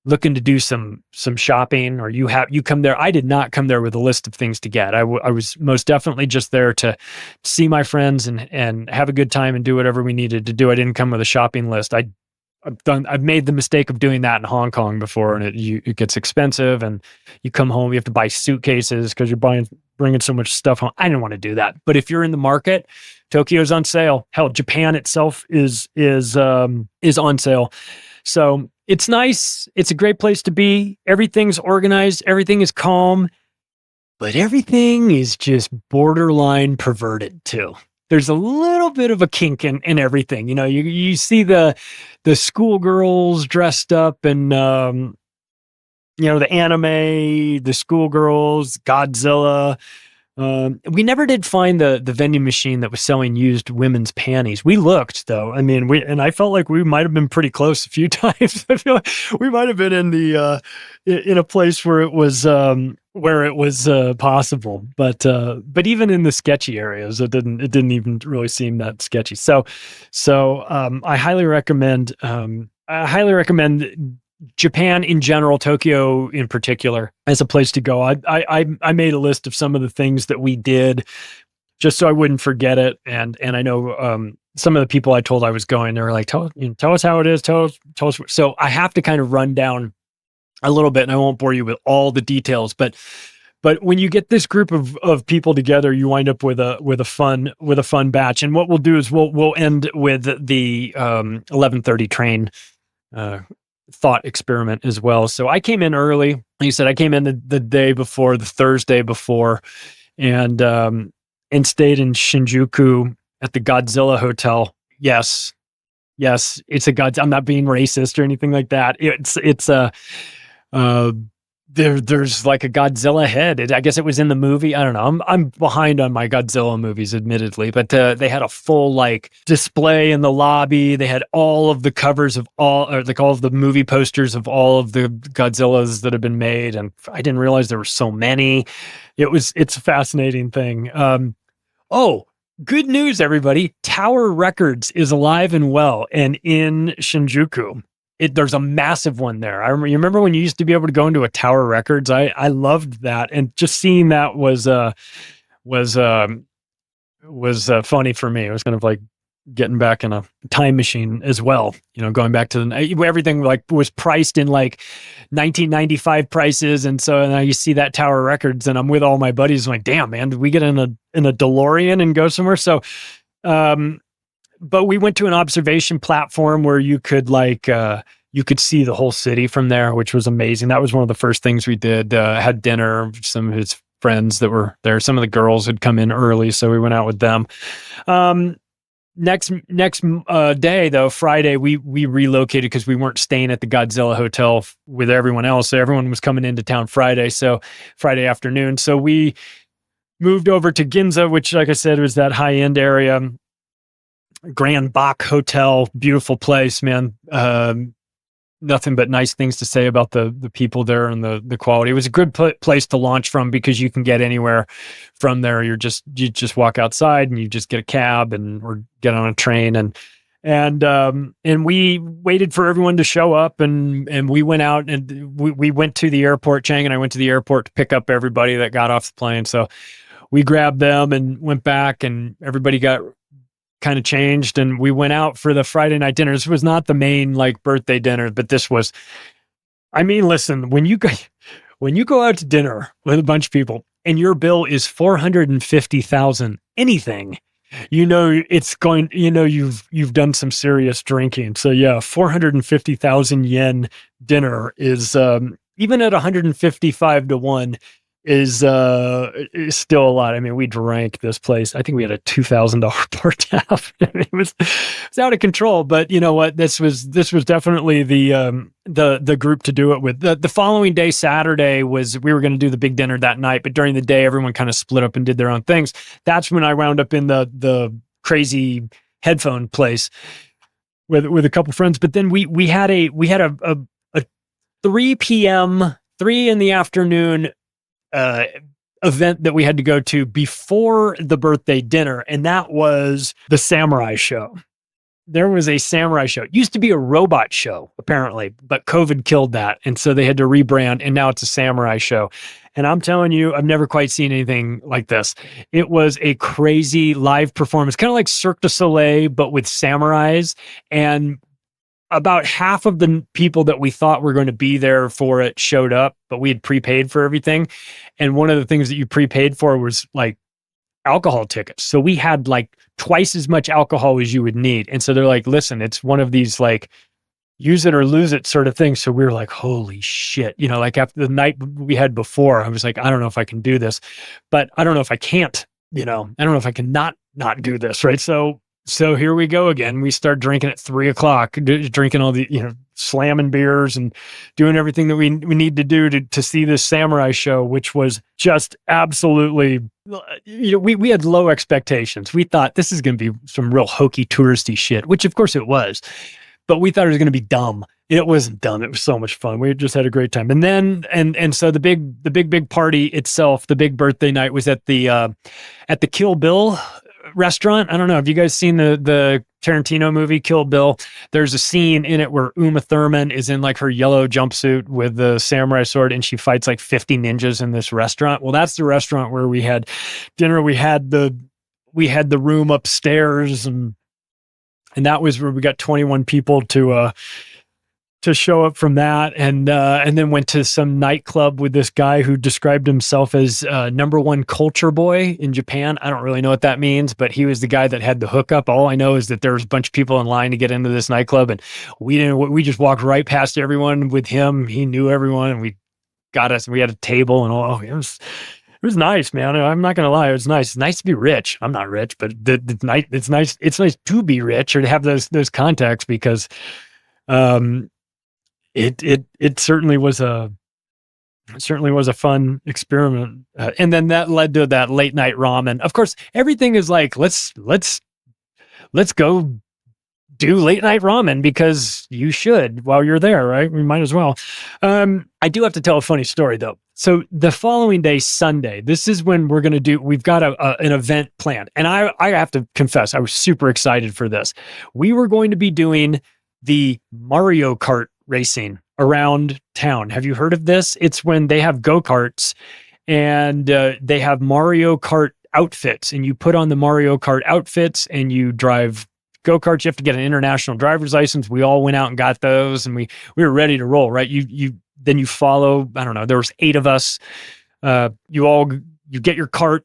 looking to do some shopping, or you come there. I did not come there with a list of things to get. I was most definitely just there to see my friends and have a good time and do whatever we needed to do. I didn't come with a shopping list. I've made the mistake of doing that in Hong Kong before, and it gets expensive, and you come home, you have to buy suitcases because you're bringing so much stuff home. I didn't want to do that. But if you're in the market, Tokyo's on sale. Hell, Japan itself is on sale. So it's nice. It's a great place to be. Everything's organized. Everything is calm, but everything is just borderline perverted too. There's a little bit of a kink in everything. You see the schoolgirls dressed up and, the anime, the schoolgirls, Godzilla. We never did find the vending machine that was selling used women's panties. We looked though. I felt like we might have been pretty close a few times. I feel like we might have been in a place where it was possible, but even in the sketchy areas, it didn't even really seem that sketchy. So I highly recommend Japan in general, Tokyo in particular, as a place to go. I made a list of some of the things that we did just so I wouldn't forget it. And I know some of the people I told I was going, they were like, tell us how it is. Tell us. So I have to kind of run down a little bit, and I won't bore you with all the details, but when you get this group of people together, you wind up with a fun batch. And what we'll do is we'll end with the 11:30 train thought experiment as well. So I came in early. Like you said, I came in the day before, the Thursday before, and stayed in Shinjuku at the Godzilla Hotel. Yes, it's a God. I'm not being racist or anything like that. It's a there's like a Godzilla head. I guess it was in the movie. I don't know. I'm behind on my Godzilla movies, admittedly, but they had a full like display in the lobby. They had all of the covers of all of the movie posters of all of the Godzillas that have been made, and I didn't realize there were so many. It's a fascinating thing. Good news, everybody! Tower Records is alive and well, and in Shinjuku. There's a massive one there. You remember when you used to be able to go into a Tower Records? I loved that, and just seeing that was funny for me. It was kind of like getting back in a time machine as well. Going back to everything like was priced in like 1995 prices, and so now you see that Tower Records, and I'm with all my buddies. I'm like, damn, man, did we get in a DeLorean and go somewhere? So, but we went to an observation platform where you could you could see the whole city from there, which was amazing. That was one of the first things we did. Had dinner with some of his friends that were there. Some of the girls had come in early, so we went out with them. Next day though, Friday, we relocated because we weren't staying at the Godzilla Hotel with everyone else. So everyone was coming into town Friday afternoon. So we moved over to Ginza, which, like I said, was that high-end area. Grand Bach Hotel, beautiful place, man. Nothing but nice things to say about the people there and the quality. It was a good place to launch from because you can get anywhere from there. You just walk outside and you just get a cab or get on a train and we waited for everyone to show up and we went out and we went to the airport. Chang and I went to the airport to pick up everybody that got off the plane. So we grabbed them and went back, and everybody got kind of changed, and we went out for the Friday night dinner. This was not the main like birthday dinner, but this was, listen, when you go out to dinner with a bunch of people and your bill is 450,000 anything, it's going, you've done some serious drinking. So yeah, 450,000 yen dinner is even at 155 to 1 is still a lot. I mean, we drank this place. I think we had a $2,000 bar tab. It was out of control. But you know what? This was definitely the group to do it with. The following day, Saturday, was we were going to do the big dinner that night. But during the day, everyone kind of split up and did their own things. That's when I wound up in the crazy headphone place with a couple friends. But then we had a 3 p.m. 3 in the afternoon event that we had to go to before the birthday dinner, and that was the samurai show. There was a samurai show. It used to be a robot show, apparently, but COVID killed that, and so they had to rebrand, and now it's a samurai show. And I'm telling you, I've never quite seen anything like this. It was a crazy live performance, kind of like Cirque du Soleil, but with samurais, and about half of the people that we thought were going to be there for it showed up, but we had prepaid for everything. And one of the things that you prepaid for was like alcohol tickets. So we had like twice as much alcohol as you would need. And so they're like, listen, it's one of these like use it or lose it sort of things. So we were like, holy shit. You know, like after the night we had before, I was like, I don't know if I can do this, but I don't know if I can't, you know, I don't know if I can not do this. Right. So here we go again. We start drinking at 3:00, drinking all the, you know, slamming beers and doing everything that we need to do to see this samurai show, which was just absolutely, you know, we had low expectations. We thought this is going to be some real hokey touristy shit, which of course it was, but we thought it was going to be dumb. It wasn't dumb. It was so much fun. We just had a great time. And then, and so the big party itself, the big birthday night was at the Kill Bill restaurant. I don't know. Have you guys seen the Tarantino movie Kill Bill? There's a scene in it where Uma Thurman is in like her yellow jumpsuit with the samurai sword, and she fights like 50 ninjas in this restaurant. Well, that's the restaurant where we had dinner. We had the room upstairs, and that was where we got 21 people to show up from that, and then went to some nightclub with this guy who described himself as #1 culture boy in Japan. I don't really know what that means, but he was the guy that had the hookup. All I know is that there was a bunch of people in line to get into this nightclub, and we just walked right past everyone with him. He knew everyone, and we had a table and all. It was nice, man. I'm not gonna lie, it was nice. It's nice to be rich. I'm not rich, but it's nice. It's nice to be rich or to have those contacts, because it certainly was a fun experiment, and then that led to that late night ramen. Of course, everything is like let's go do late night ramen because you should while you're there, right? We might as well. I do have to tell a funny story though. So the following day, Sunday, this is when we've got an event planned, and I have to confess, I was super excited for this. We were going to be doing the Mario Kart racing around town. Have you heard of this? It's when they have go-karts and they have Mario Kart outfits, and you put on the Mario Kart outfits and you drive go-karts. You have to get an international driver's license. We all went out and got those, and we were ready to roll, right? Then you follow, I don't know, there was 8 of us. You get your cart,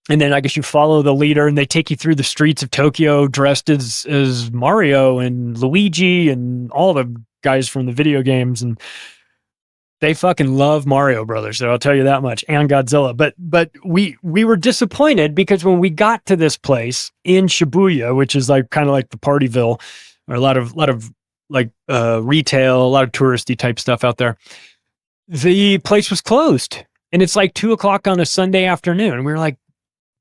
and then I guess you follow the leader, and they take you through the streets of Tokyo dressed as Mario and Luigi and all the guys from the video games, and they fucking love Mario Brothers. So I'll tell you that much, and Godzilla. But we were disappointed because when we got to this place in Shibuya, which is like kind of like the Partyville, or a lot of like retail, a lot of touristy type stuff out there, the place was closed, and it's like 2:00 on a Sunday afternoon. And we were like,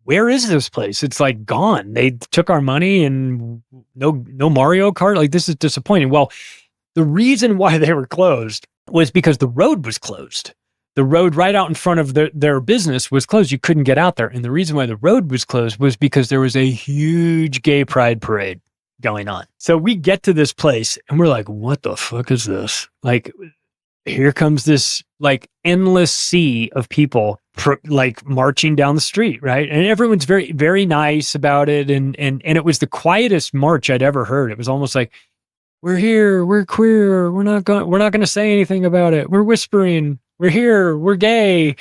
where is this place? It's like gone. They took our money and no Mario Kart. Like, this is disappointing. Well, the reason why they were closed was because the road was closed. The road right out in front of their business was closed. You couldn't get out there. And the reason why the road was closed was because there was a huge gay pride parade going on. So we get to this place and we're like, what the fuck is this? Like, here comes this like endless sea of people like marching down the street, right? And everyone's very, very nice about it. And it was the quietest march I'd ever heard. It was almost like, we're here, we're queer, we're not going to say anything about it. We're whispering, we're here, we're gay,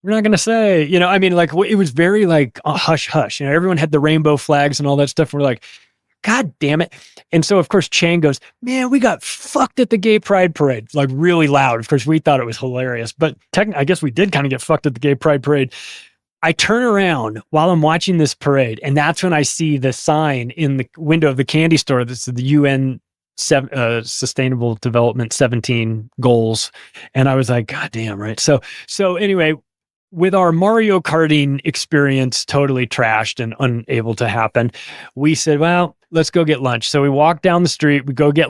we're not going to say, I mean, like, it was very like a hush hush. Everyone had the rainbow flags and all that stuff. We're like, God damn it. And so, of course, Chang goes, man, we got fucked at the gay pride parade, like really loud. Of course, we thought it was hilarious, but I guess we did kind of get fucked at the gay pride parade. I turn around while I'm watching this parade, and that's when I see the sign in the window of the candy store. This is the UN Sustainable Development 17 goals. And I was like, God damn, right? So anyway, with our Mario Karting experience totally trashed and unable to happen, we said, well, let's go get lunch. So we walk down the street, we go get.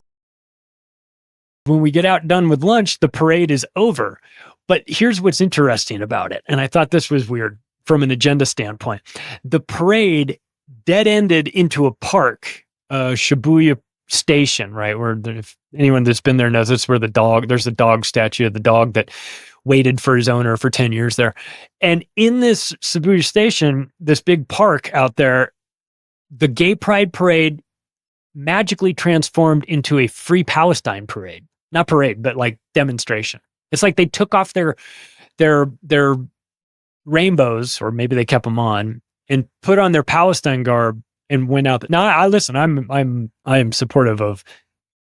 When we get out done with lunch, the parade is over. But here's what's interesting about it. And I thought this was weird from an agenda standpoint. The parade dead-ended into a park, Shibuya Station, right? Where if anyone that's been there knows it's where there's a dog statue of the dog that waited for his owner for 10 years there. And in this Shibuya Station, this big park out there, the gay pride parade magically transformed into a free Palestine parade. Not parade, but like demonstration. It's like they took off their rainbows, or maybe they kept them on, and put on their Palestine garb and went out. Now, I am supportive of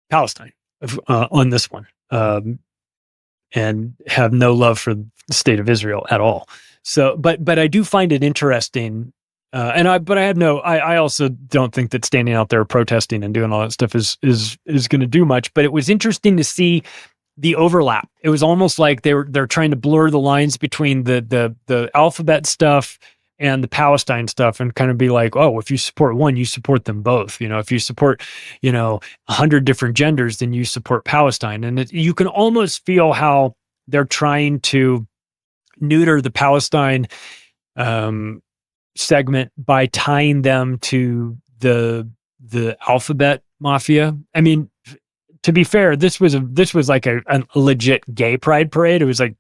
Palestine on this one, and have no love for the state of Israel at all. So, but I do find it interesting, I also don't think that standing out there protesting and doing all that stuff is going to do much. But it was interesting to see the overlap. It was almost like they're trying to blur the lines between the alphabet stuff and the Palestine stuff, and kind of be like, oh, if you support one, you support them both. If you support, 100 different genders, then you support Palestine. And you can almost feel how they're trying to neuter the Palestine segment by tying them to the alphabet mafia. I mean, to be fair, this was like a legit gay pride parade. It was like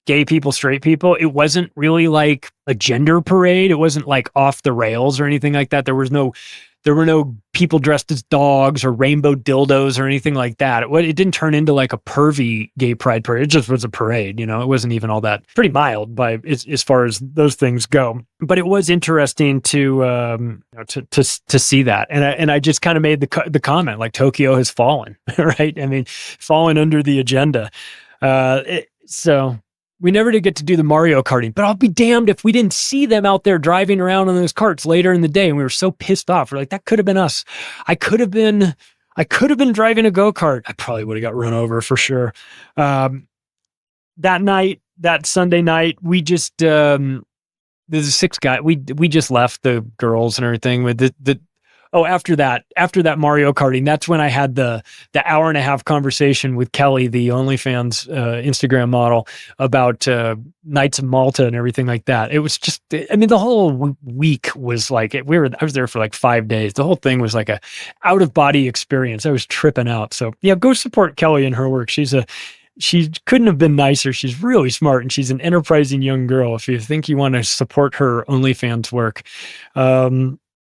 gay people, straight people. It wasn't really like a gender parade. It wasn't like off the rails or anything like that. There were no people dressed as dogs or rainbow dildos or anything like that. It didn't turn into like a pervy gay pride parade. It just was a parade. It wasn't even all that, pretty mild as far as those things go. But it was interesting to see that. And I just kind of made the comment, like, Tokyo has fallen, right? I mean, fallen under the agenda. So we never did get to do the Mario Karting, but I'll be damned if we didn't see them out there driving around on those carts later in the day. And we were so pissed off. We're like, that could have been us. I could have been driving a go-kart. I probably would have got run over for sure. That Sunday night, we just, there's a 6 guy. We just left the girls and everything with after that Mario Karting, that's when I had the hour and a half conversation with Kelly, the OnlyFans Instagram model, about Knights of Malta and everything like that. It was just, I mean, the whole week was like, I was there for like 5 days. The whole thing was like a out of body experience. I was tripping out. So yeah, go support Kelly and her work. She couldn't have been nicer. She's really smart, and she's an enterprising young girl. If you think you want to support her OnlyFans work,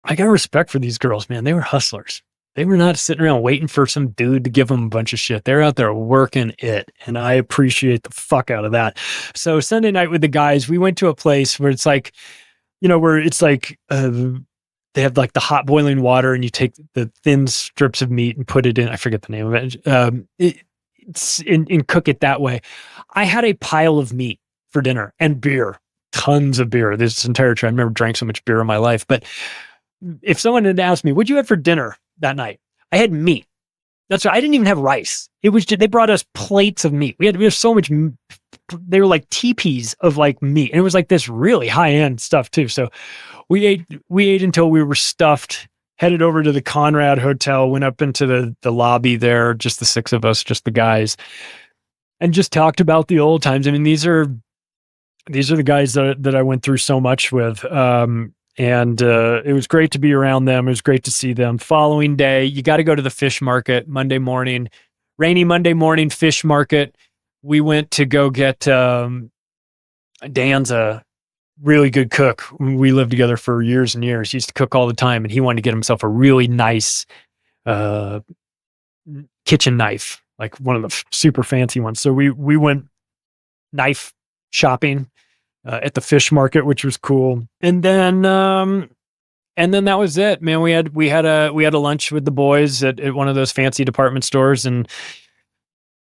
I got respect for these girls, man. They were hustlers. They were not sitting around waiting for some dude to give them a bunch of shit. They're out there working it, and I appreciate the fuck out of that. So Sunday night with the guys, we went to a place where it's like, where it's like they have like the hot boiling water, and you take the thin strips of meat and put it in. I forget the name of it. And cook it that way. I had a pile of meat for dinner and beer, tons of beer. This entire trip, I never drank so much beer in my life, but if someone had asked me, what'd you have for dinner that night? I had meat. That's right. I didn't even have rice. It was just, they brought us plates of meat. We had so much, they were like teepees of like meat. And it was like this really high end stuff too. So we ate until we were stuffed, headed over to the Conrad Hotel, went up into the lobby there, just the 6 of us, just the guys, and just talked about the old times. I mean, these are the guys that I went through so much with. And it was great to be around them. It was great to see them. Following day, you got to go to the fish market Monday morning, rainy Monday morning fish market. We went to go get, Dan's a really good cook. We lived together for years and years. He used to cook all the time, and he wanted to get himself a really nice kitchen knife, like one of the super fancy ones. So we went knife shopping at the fish market, which was cool. And then And then that was it, man. We had a lunch with the boys at one of those fancy department stores, and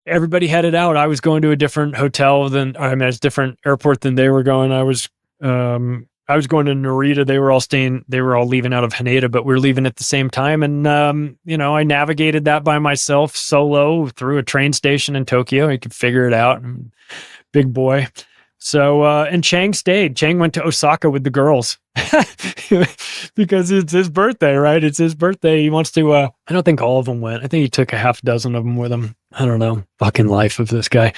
everybody headed out. I was going to a different hotel it's a different airport than they were going. I was going to Narita. They were all leaving out of Haneda, but we were leaving at the same time. And, I navigated that by myself solo through a train station in Tokyo. I could figure it out. Big boy. So, and Chang stayed. Chang went to Osaka with the girls because it's his birthday, right? It's his birthday. He wants to, I don't think all of them went. I think he took a half dozen of them with him. I don't know. Fucking life of this guy.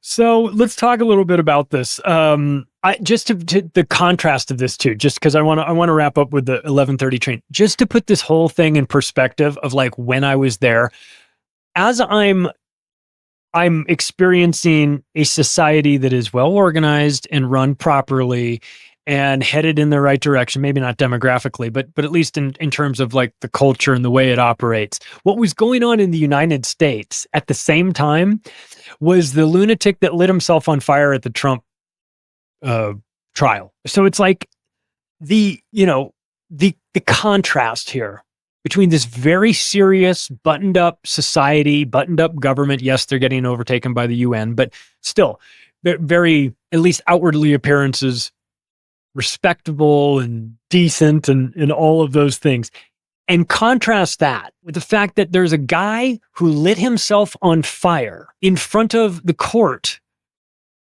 So let's talk a little bit about this. Just to the contrast of this too, just because I want to wrap up with the 11:30 train, just to put this whole thing in perspective of like when I was there, as I'm experiencing a society that is well organized and run properly and headed in the right direction, maybe not demographically, but at least in terms of like the culture and the way it operates. What was going on in the United States at the same time was the lunatic that lit himself on fire at the Trump trial. So it's like the contrast here between this very serious, buttoned up society, buttoned up government. Yes, they're getting overtaken by the UN, but still very, at least outwardly appearances, respectable and decent and all of those things. And contrast that with the fact that there's a guy who lit himself on fire in front of the court,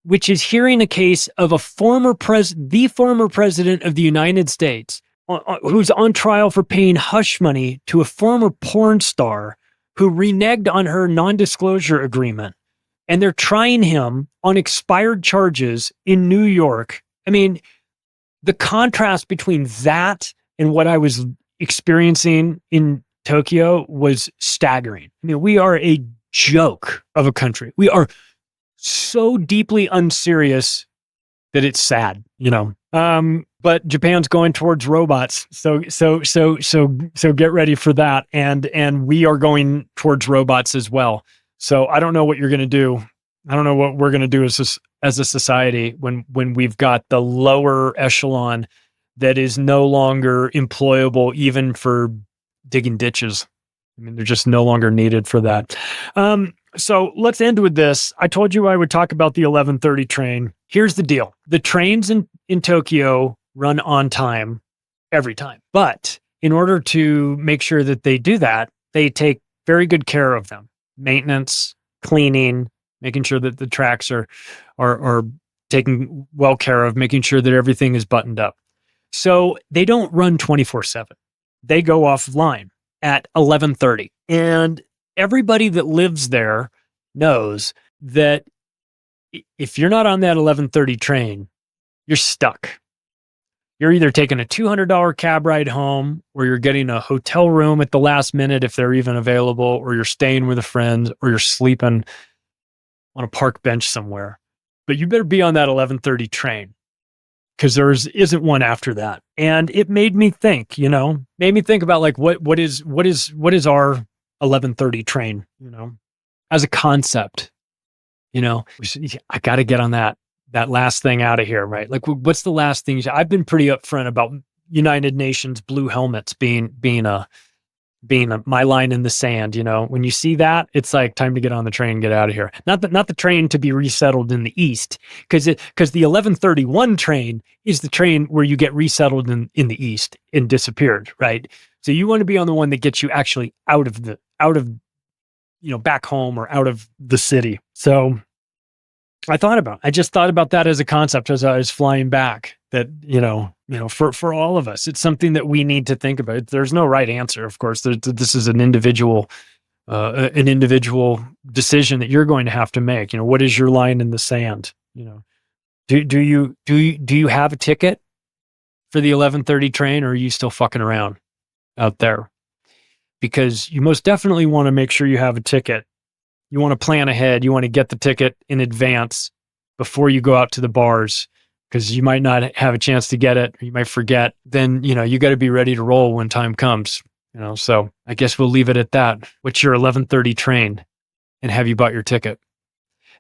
which is hearing a case of the former president of the United States, who's on trial for paying hush money to a former porn star who reneged on her non-disclosure agreement. And they're trying him on expired charges in New York. I mean, the contrast between that and what I was experiencing in Tokyo was staggering. I mean, we are a joke of a country. We are so deeply unserious that it's sad, but Japan's going towards robots. So get ready for that. And we are going towards robots as well. So I don't know what you're going to do. I don't know what we're going to do as a society when we've got the lower echelon that is no longer employable even for digging ditches. I mean, they're just no longer needed for that. So let's end with this. I told you I would talk about the 11:30 train. Here's the deal. The trains in Tokyo run on time every time. But in order to make sure that they do that, they take very good care of them. Maintenance, cleaning, making sure that the tracks are taken well care of, making sure that everything is buttoned up. So they don't run 24/7. They go offline at 11:30. And everybody that lives there knows that if you're not on that 11:30 train, you're stuck. You're either taking a $200 cab ride home, or you're getting a hotel room at the last minute if they're even available, or you're staying with a friend, or you're sleeping on a park bench somewhere. But you better be on that 11:30 train, because there isn't one after that. And it made me think, about like what is our 11:30 train, as a concept. I got to get on that last thing out of here, right? Like, what's the last thing? I've been pretty upfront about United Nations blue helmets being my line in the sand. When you see that, it's like time to get on the train and get out of here. Not the train to be resettled in the East, because the 11:31 train is the train where you get resettled in the East and disappeared, right? So you want to be on the one that gets you actually out of back home or out of the city. So I just thought about that as a concept as I was flying back, that, for all of us, it's something that we need to think about. There's no right answer. Of course, this is an individual decision that you're going to have to make. What is your line in the sand? Do you have a ticket for the 11:30 train, or are you still fucking around out there? Because you most definitely want to make sure you have a ticket. You want to plan ahead. You want to get the ticket in advance before you go out to the bars, because you might not have a chance to get it, or you might forget. Then, you got to be ready to roll when time comes, so I guess we'll leave it at that. What's your 11:30 train, and have you bought your ticket?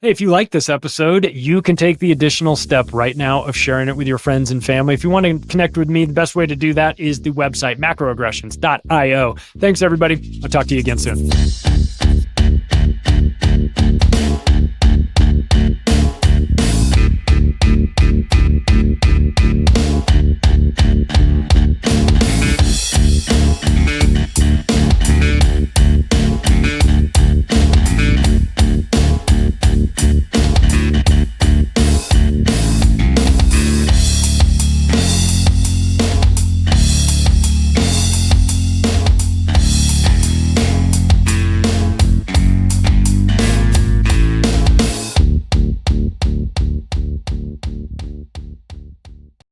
Hey, if you like this episode, you can take the additional step right now of sharing it with your friends and family. If you want to connect with me, the best way to do that is the website, macroaggressions.io. Thanks, everybody. I'll talk to you again soon.